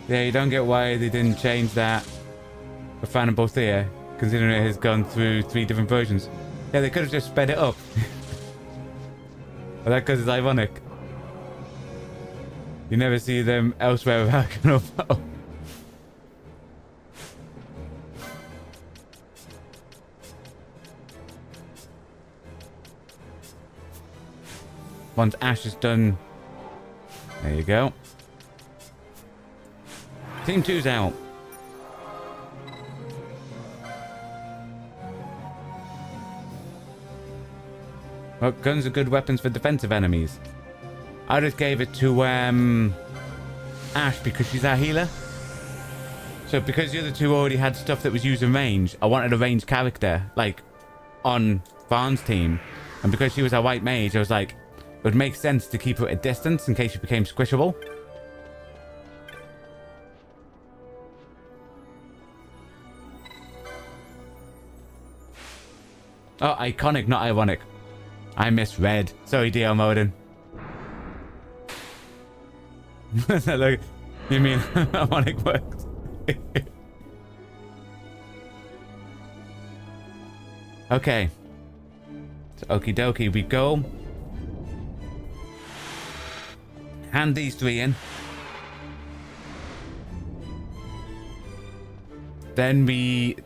Yeah, you don't get why they didn't change that for Fan and Bothea, considering it has gone through 3 different versions. Yeah, they could have just sped it up. But that because it's ironic. You never see them elsewhere without going up. Once Ash is done. There you go. Team 2's out. Well, guns are good weapons for defensive enemies. I just gave it to Ash because she's our healer. So because the other two already had stuff that was used in range, I wanted a ranged character, like, on Vaughn's team. And because she was our white mage, I was like, it would make sense to keep her at a distance in case she became squishable. Oh, iconic, not ironic. I misread. Sorry, DL Modin. Look, you mean ironic works? Okay. So, okie dokie, we go. Hand these 3 in. Then we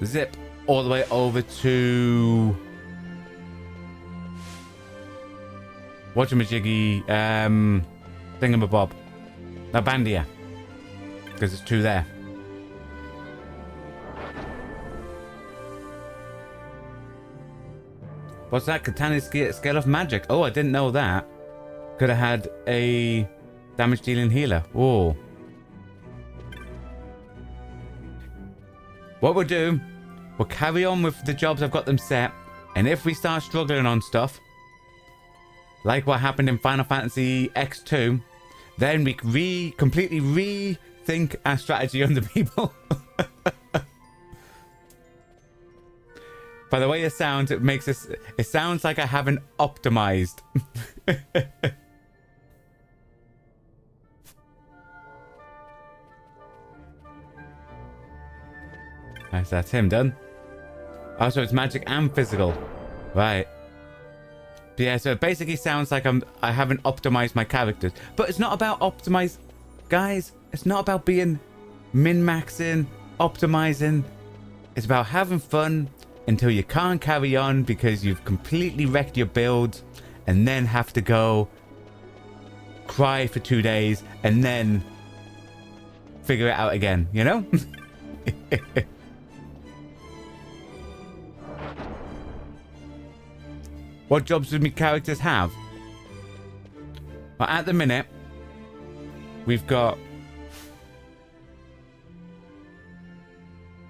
zip all the way over to whatchamajiggy, thingamabob. No, Bandia. Because there's 2 there. What's that? Katana's scale of magic. Oh, I didn't know that. Could have had a damage dealing healer. Whoa. What we'll do, we'll carry on with the jobs. I've got them set. And if we start struggling on stuff, like what happened in Final Fantasy X2, then we completely rethink our strategy on the people. By the way it sounds, it sounds like I haven't optimized. Nice, that's him done. Also, it's magic and physical. Right. But yeah, so it basically sounds like I haven't optimized my characters. But it's not about optimize, guys. It's not about being min-maxing, optimizing. It's about having fun until you can't carry on because you've completely wrecked your build, and then have to go cry for 2 days and then figure it out again, you know? What jobs do my characters have? Well, at the minute, we've got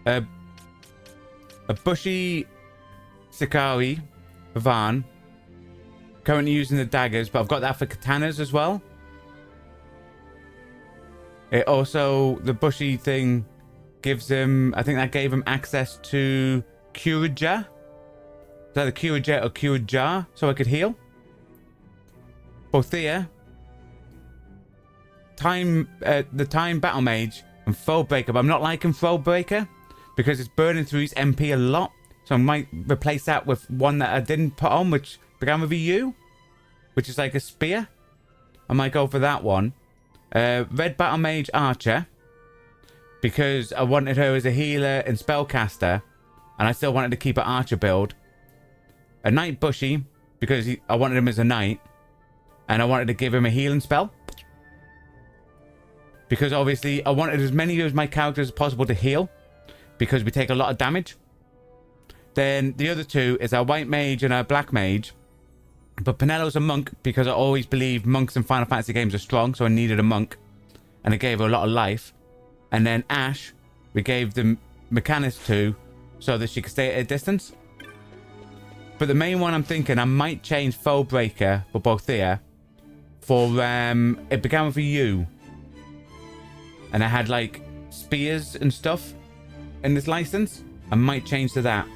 a bushy Sakari, Van, currently using the daggers, but I've got that for katanas as well. It also, the bushy thing gives him, I think that gave him access to Kuraja. Is that the Kuraja or Kuraja? So I could heal. Bothea, the Time Battle Mage, and Throwbreaker. But I'm not liking Throwbreaker because it's burning through his MP a lot. So I might replace that with one that I didn't put on, which began with a U, which is like a spear. I might go for that one. Red Battle Mage Archer, because I wanted her as a healer and spellcaster, and I still wanted to keep an Archer build. A Knight Bushy, because I wanted him as a knight, and I wanted to give him a healing spell. Because obviously I wanted as many of my characters as possible to heal, because we take a lot of damage. Then the other two is our White Mage and our Black Mage. But Penello's a monk, because I always believe monks in Final Fantasy games are strong, so I needed a monk. And I gave her a lot of life. And then Ash, we gave the Mechanist to, so that she could stay at a distance. But the main one I'm thinking, I might change Foebreaker for Bothea for, it began with a U. And it had like spears and stuff in this license. I might change to that.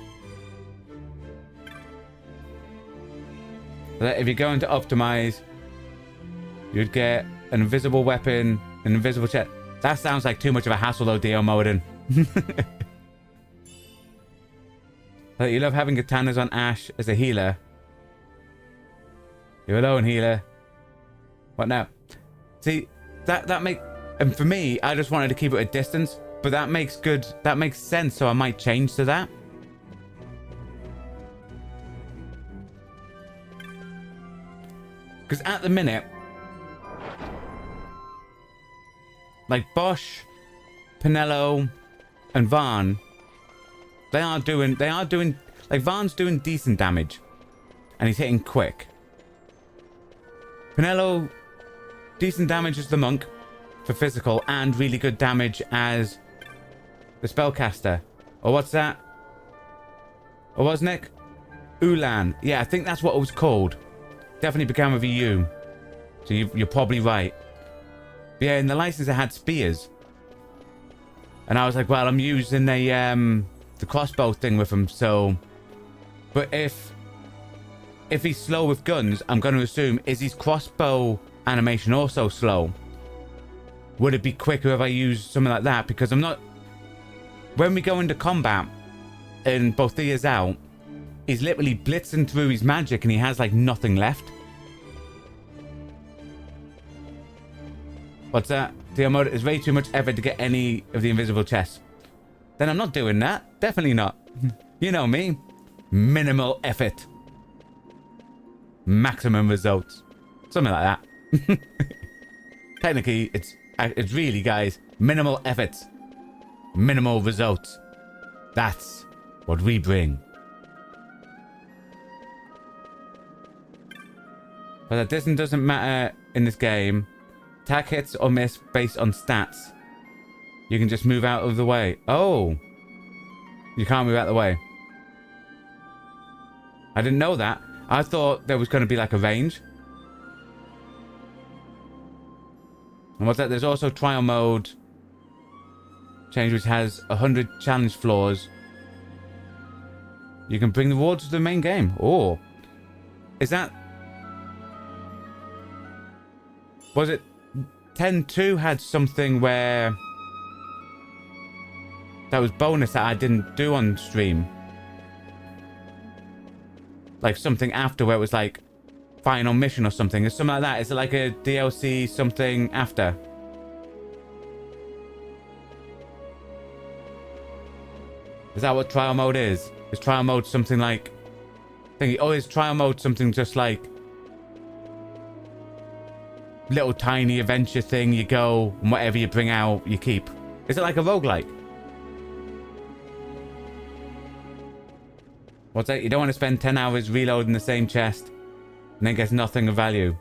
But if you're going to optimize, you'd get an invisible weapon, an invisible chest. That sounds like too much of a hassle though, Dio Modin. You love having katanas on Ash as a healer. You're alone, healer. What now? See, that make, and for me, I just wanted to keep it at distance, but that makes sense, so I might change to that. Because at the minute, like Bosch, Penello, and Van, they are doing, like Van's doing decent damage. And he's hitting quick. Penello, decent damage as the monk for physical, and really good damage as the spellcaster. Or what's that? Or wasn't it? Ulan. Yeah, I think that's what it was called. Definitely began with a U. So you're probably right. But yeah, in the license it had spears. And I was like, well, I'm using the crossbow thing with him, so... But if he's slow with guns, I'm going to assume, is his crossbow animation also slow? Would it be quicker if I use something like that? Because I'm not... When we go into combat and Bothea's out, he's literally blitzing through his magic and he has like nothing left. What's that? It's way too much effort to get any of the invisible chests. Then I'm not doing that. Definitely not. You know me. Minimal effort. Maximum results. Something like that. Technically, it's really, guys, minimal effort. Minimal results. That's what we bring. But that distance doesn't matter in this game. Attack hits or miss based on stats. You can just move out of the way. Oh. You can't move out of the way. I didn't know that. I thought there was going to be like a range. And what's that? There's also trial mode change, which has 100 challenge floors. You can bring the rewards to the main game. Oh, is that? Was it 10.2 had something where that was bonus that I didn't do on stream? Like something after where it was like final mission or something. Is something like that? Is it like a DLC something after? Is that what trial mode is? Is trial mode something like... is trial mode something just like... little tiny adventure thing, you go, and whatever you bring out, you keep? Is it like a roguelike? What's that? You don't want to spend 10 hours reloading the same chest and then get nothing of value.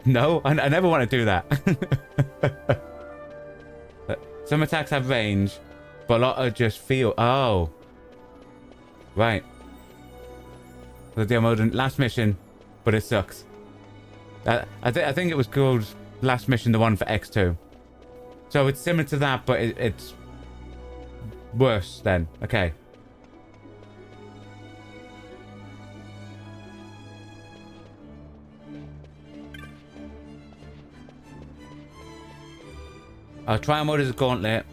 No? I never want to do that. Some attacks have range, but a lot are just feel... Oh. Right. The demo mode, last mission, but it sucks. I think it was called last mission, the one for X2. So it's similar to that, but it's worse then. Okay. Trial mode is a gauntlet.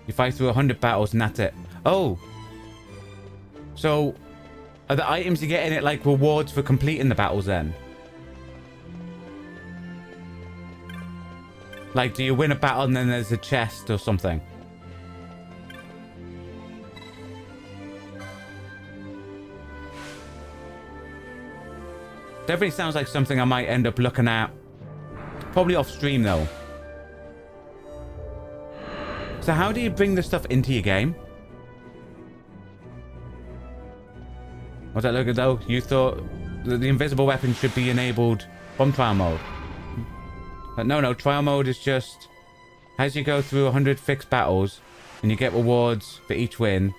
You fight through 100 battles and that's it. Oh. So, are the items you get in it like rewards for completing the battles then? Like, do you win a battle and then there's a chest or something? Definitely sounds like something I might end up looking at. Probably off stream though. So how do you bring this stuff into your game? What's that look at though? You thought the invisible weapon should be enabled from trial mode. But no, trial mode is just as you go through 100 fixed battles and you get rewards for each win.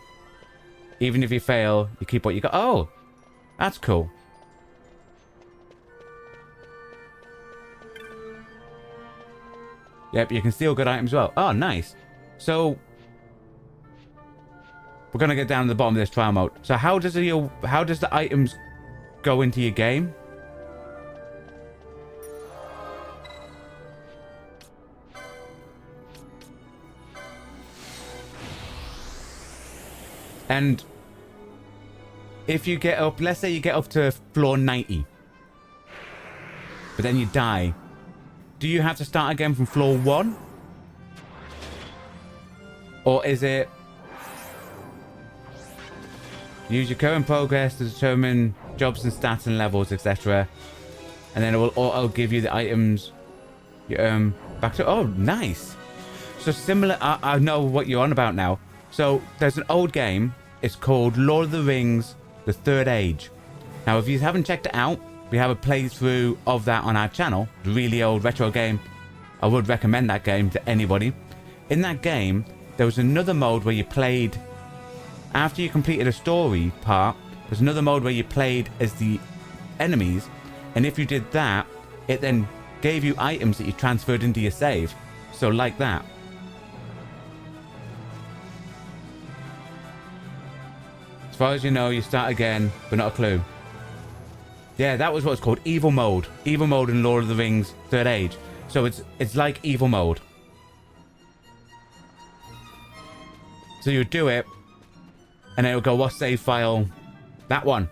Even if you fail, you keep what you got. Oh, that's cool. Yep, you can steal good items as well. Oh, nice. So we're gonna get down to the bottom of this trial mode. So how does the items go into your game? And if you get up, let's say you get up to floor 90, but then you die, do you have to start again from floor 1? Or is it use your current progress to determine jobs and stats and levels, etc. And then it will auto give you the items you earn back to... Oh, nice. So similar... I know what you're on about now. So there's an old game. It's called Lord of the Rings, The Third Age. Now, if you haven't checked it out, we have a playthrough of that on our channel. Really old retro game. I would recommend that game to anybody. In that game, there was another mode where you played... After you completed a story part, there's another mode where you played as the enemies. And if you did that, it then gave you items that you transferred into your save. So like that. As far as you know, you start again, but not a clue. Yeah, that was what's called Evil Mode. Evil Mode in Lord of the Rings Third Age. So it's like Evil Mode. So you do it, and then it'll go, what save file? That one.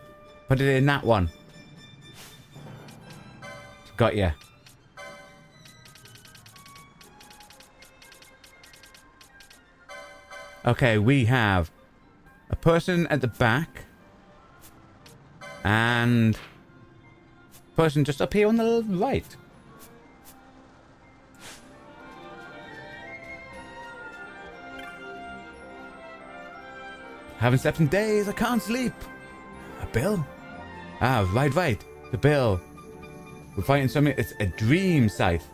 Put it in that one. Got ya. Okay, we have a person at the back. And person just up here on the right. Haven't slept in days, I can't sleep. A bill? Ah, right. The bill. We're fighting something. It's a dream scythe.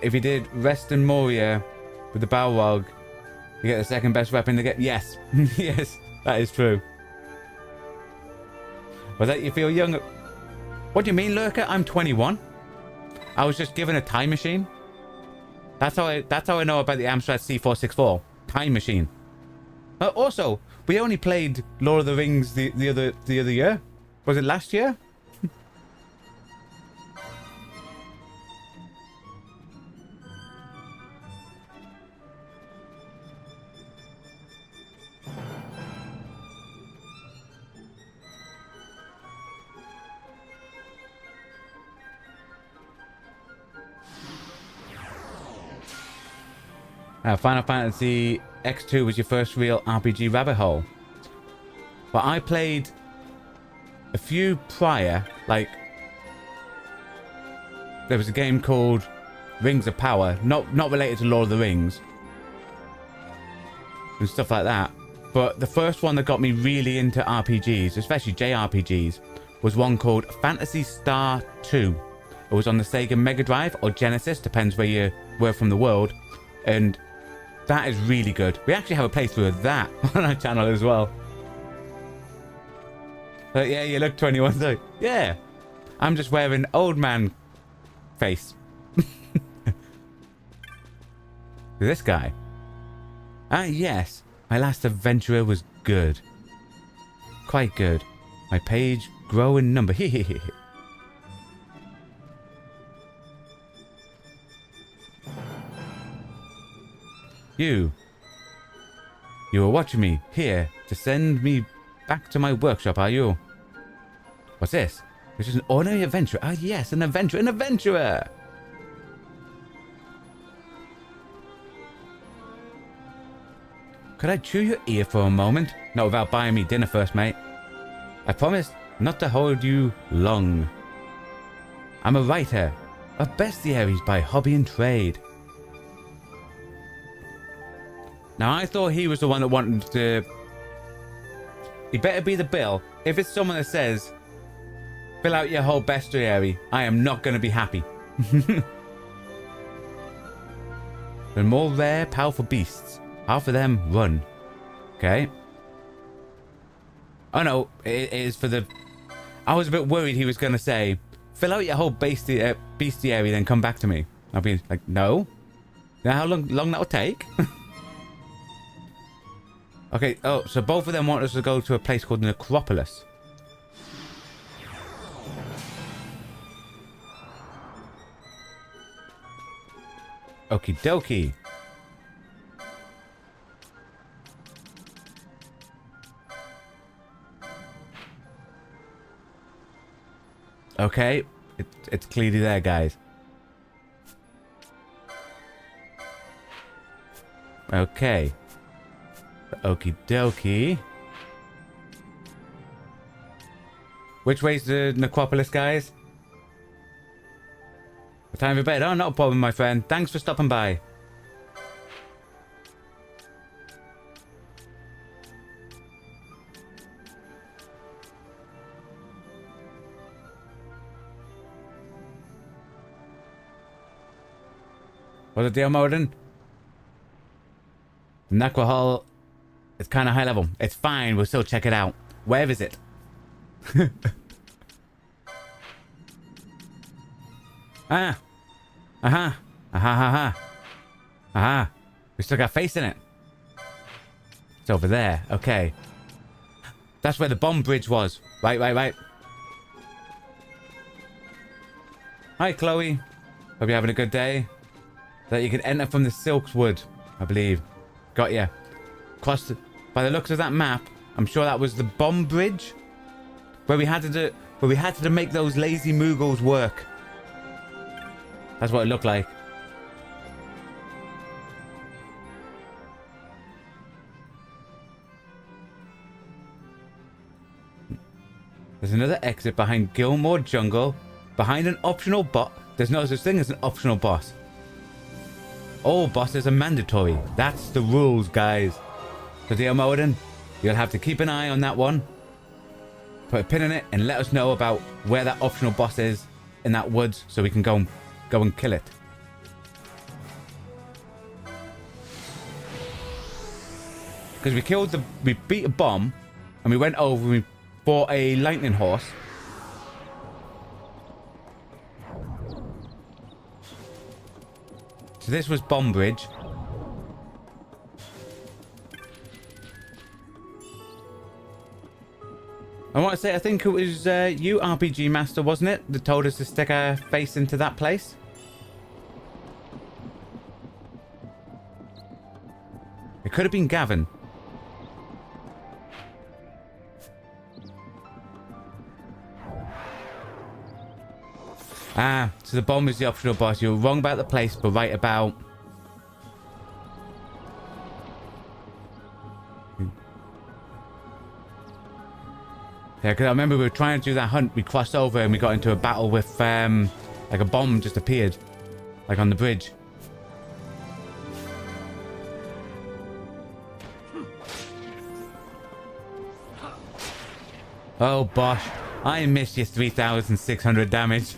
If you did Rest and Moria with the Balrog, you get the second best weapon to get. Yes. Yes, that is true. Was that you feel young? What do you mean, Lurker? I'm 21. I was just given a time machine. That's how I know about the Amstrad C464 time machine. Also, we only played Lord of the Rings the other year. Was it last year? Final Fantasy X2 was your first real RPG rabbit hole. But I played a few prior, like there was a game called Rings of Power, not related to Lord of the Rings and stuff like that. But the first one that got me really into RPGs, especially JRPGs, was one called Phantasy Star 2. It was on the Sega Mega Drive or Genesis, depends where you were from the world, and that is really good. We actually have a playthrough of that on our channel as well. But yeah, you look 21 though. Yeah. I'm just wearing old man face. This guy. Yes. My last adventure was good. Quite good. My page grow in number. You were watching me here to send me back to my workshop, are you? What's this? This is an ordinary adventurer. Ah, yes, an adventurer. An adventurer! Could I chew your ear for a moment? Not without buying me dinner first, mate. I promise not to hold you long. I'm a writer of bestiaries by hobby and trade. Now, I thought he was the one that wanted to... He better be the Bill. If it's someone that says, fill out your whole bestiary, I am not going to be happy. The more rare, powerful beasts. Half of them run. Okay. Oh, no. It is for the... I was a bit worried he was going to say, fill out your whole bestiary, then come back to me. I'll be like, no. Now, how long that will take? Okay, oh, so both of them want us to go to a place called Necropolis. Okie dokie. Okay, it's clearly there, guys. Okay. Okie dokie. Which way's the Necropolis, guys? Time for bed. Oh, not a problem, my friend. Thanks for stopping by. What's the deal, Modin? Necrohol. It's kind of high level. It's fine. We'll still check it out. Where is it? Ah. Uh-huh. Uh-huh. Uh-huh. We still got face in it. It's over there. Okay. That's where the bomb bridge was. Right. Hi, Chloe. Hope you're having a good day. That you can enter from the Silkswood, I believe. Got ya. Crossed... By the looks of that map, I'm sure that was the bomb bridge where we had to make those lazy Moogles work. That's what it looked like. There's another exit behind Gilmore Jungle, behind an optional bot. There's no such thing as an optional boss. All bosses are mandatory. That's the rules, guys. So dear Modin, you'll have to keep an eye on that one. Put a pin in it and let us know about where that optional boss is in that woods so we can go and kill it. Because we beat a bomb and we went over and we fought a lightning horse. So this was Bomb Bridge. I want to say, I think it was you, RPG Master, wasn't it? That told us to stick our face into that place. It could have been Gavin. Ah, so the bomb is the optional boss. You're wrong about the place, but right about... Yeah, because I remember we were trying to do that hunt. We crossed over and we got into a battle with, like a bomb just appeared. Like on the bridge. Oh, Bosh. I missed your 3,600 damage.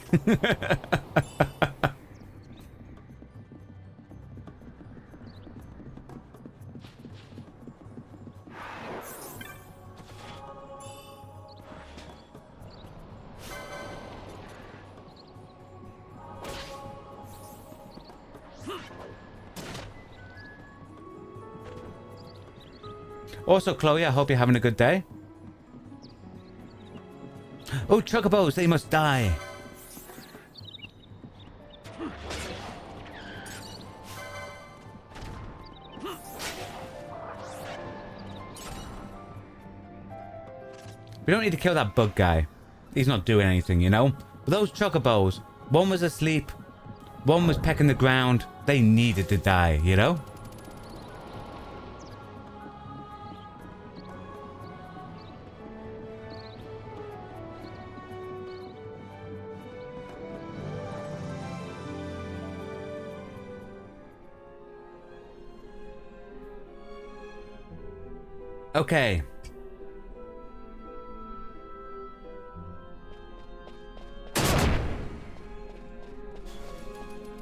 Also, Chloe, I hope you're having a good day. Oh, chocobos, they must die. We don't need to kill that bug guy. He's not doing anything, you know? But those chocobos, one was asleep, one was pecking the ground. They needed to die, you know? Okay.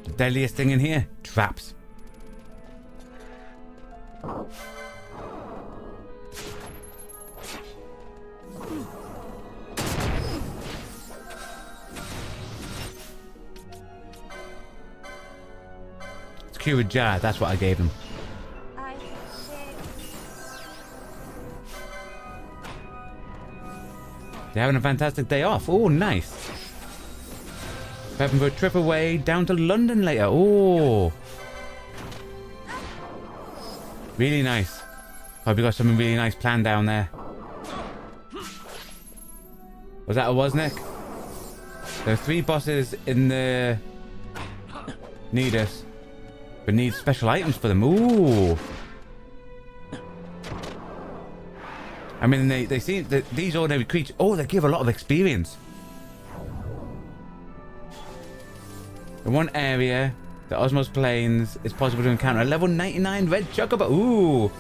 The deadliest thing in here? Traps. Secure a jar, that's what I gave him. They're having a fantastic day off. Oh, nice. Prepping for a trip away down to London later. Oh. Really nice. Hope you got something really nice planned down there. Was that a Wozniak? There are 3 bosses in the... Need us. But need special items for them. Ooh. I mean, they seem that these ordinary creatures... Oh, they give a lot of experience. In one area, the Osmos Plains, it's possible to encounter a level 99 red chocobo. Ooh.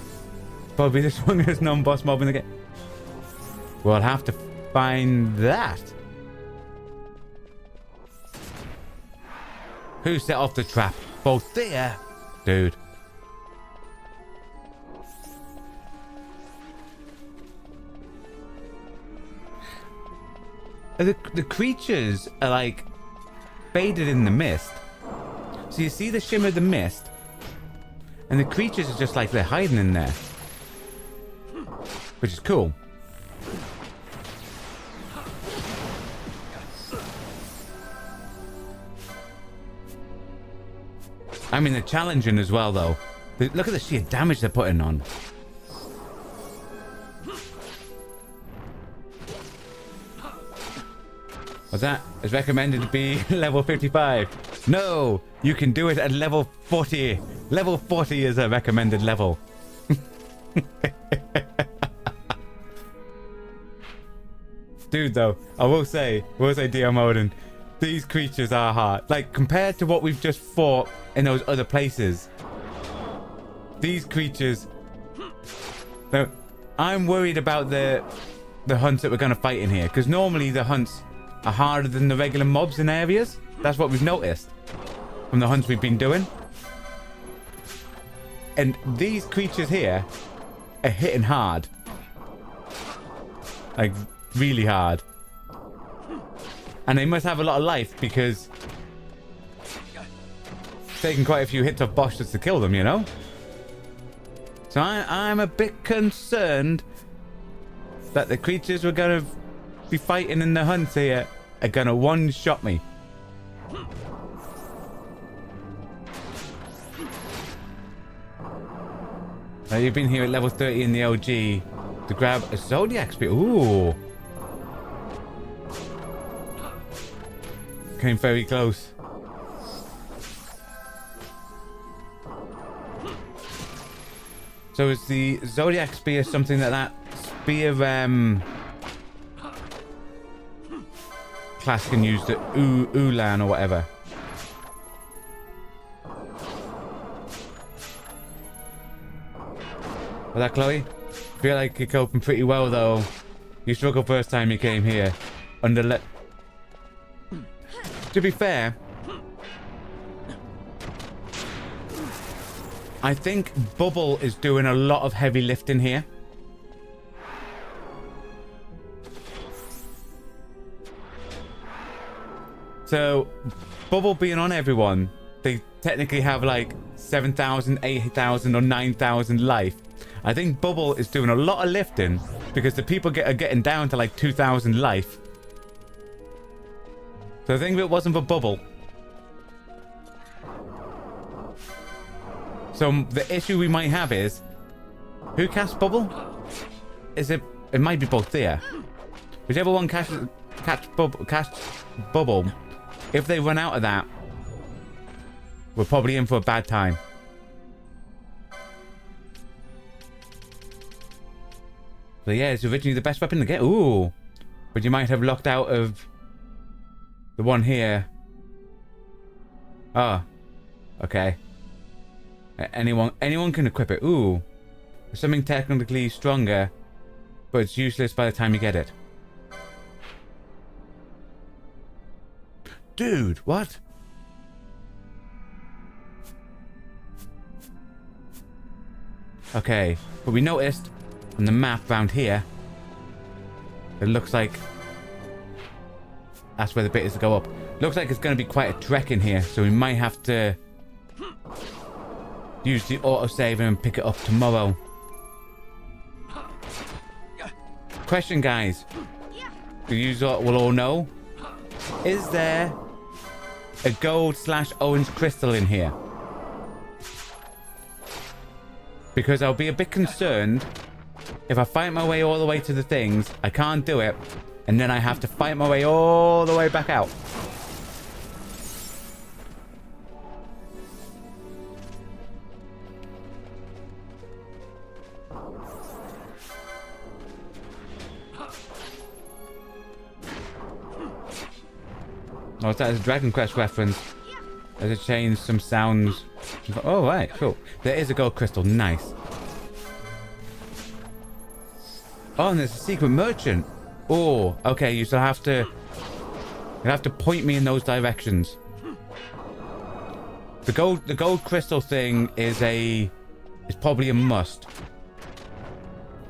Probably the strongest non-boss mob in the game. We'll have to find that. Who set off the trap? Both there? Dude. The creatures are like faded in the mist. So you see the shimmer of the mist, and the creatures are just like they're hiding in there, which is cool. I mean, they're challenging as well, though. Look at the sheer damage they're putting on. What's that? It's recommended to be level 55. No, you can do it at level 40. Level 40 is a recommended level. Dude, though, I will say, DM Odin, these creatures are hard. Like, compared to what we've just fought in those other places, these creatures... Now, I'm worried about the hunts that we're going to fight in here, because normally the hunts are harder than the regular mobs in areas. That's what we've noticed from the hunts we've been doing. And these creatures here are hitting hard. Like, really hard. And they must have a lot of life because taken quite a few hits of Bosch just to kill them, you know? So I'm a bit concerned that the creatures we're going to be fighting in the hunt here are going to one-shot me. Now, you've been here at level 30 in the OG to grab a Zodiac Spear. Ooh. Came very close. So is the Zodiac Spear something that spear class can use the Ulan or whatever? Well, that Chloe? Feel like you're coping pretty well though. You struggled first time you came here. To be fair, I think Bubble is doing a lot of heavy lifting here. So, Bubble being on everyone, they technically have like 7,000, 8,000 or 9,000 life. I think Bubble is doing a lot of lifting because the people are getting down to like 2,000 life. So I think if it wasn't for Bubble. So the issue we might have is, who casts Bubble? It might be both there. Whichever one casts Bubble, if they run out of that, we're probably in for a bad time. So yeah, it's originally the best weapon to get. Ooh. But you might have locked out of the one here. Oh. Okay. Anyone can equip it. Ooh. There's something technically stronger, but it's useless by the time you get it. Dude, what? Okay, but we noticed on the map around here, it looks like that's where the bit is to go up. Looks like it's going to be quite a trek in here, so we might have to use the autosave and pick it up tomorrow. Question, guys. You will all know. Is there a gold/orange crystal in here? Because I'll be a bit concerned if I fight my way all the way to the things, I can't do it, and then I have to fight my way all the way back out. Oh, that is a Dragon Quest reference. There's a change some sounds. Oh, right, cool. There is a gold crystal. Nice. Oh, and there's a secret merchant. Oh, okay. You still have to. You'll have to point me in those directions. The gold crystal thing is probably a must.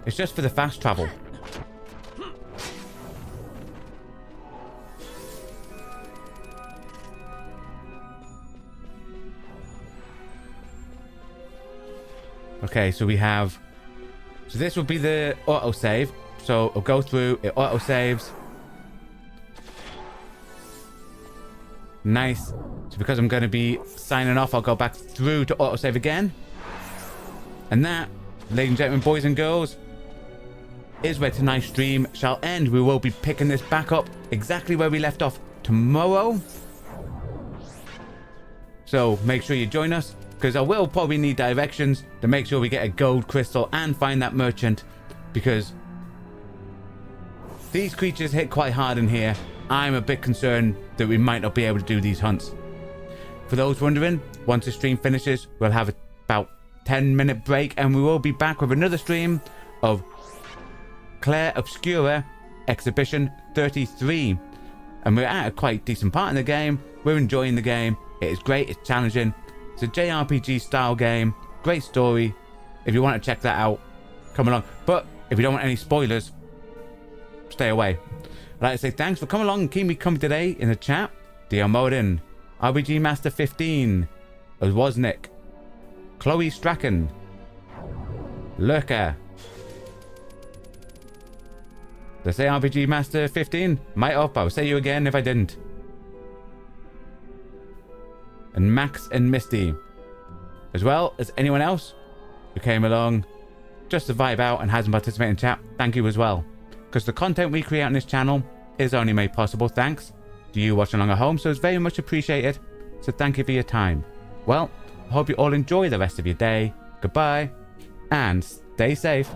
It's just for the fast travel. Okay, so we have... So this will be the autosave. So it'll go through, it autosaves. Nice. So because I'm going to be signing off, I'll go back through to autosave again. And that, ladies and gentlemen, boys and girls, is where tonight's stream shall end. We will be picking this back up exactly where we left off tomorrow. So make sure you join us, because I will probably need directions to make sure we get a gold crystal and find that merchant, because these creatures hit quite hard in here. I'm a bit concerned that we might not be able to do these hunts. For those wondering, once the stream finishes, we'll have about 10-minute break and we will be back with another stream of Claire Obscura Exhibition 33. And we're at a quite decent part in the game. We're enjoying the game. It is great. It's challenging. It's a JRPG style game. Great story. If you want to check that out, come along. But if you don't want any spoilers, stay away. I'd like to say thanks for coming along and keeping me company today in the chat. DL Modin, RBG Master 15, It was Nick. Chloe Strachan. Lurker. Did I say RPG Master 15? Might up. I'll say you again if I didn't. And Max and Misty. As well as anyone else who came along just to vibe out and hasn't participated in chat. Thank you as well. Because the content we create on this channel is only made possible thanks to you watching along at home. So it's very much appreciated. So thank you for your time. Well, I hope you all enjoy the rest of your day. Goodbye. And stay safe.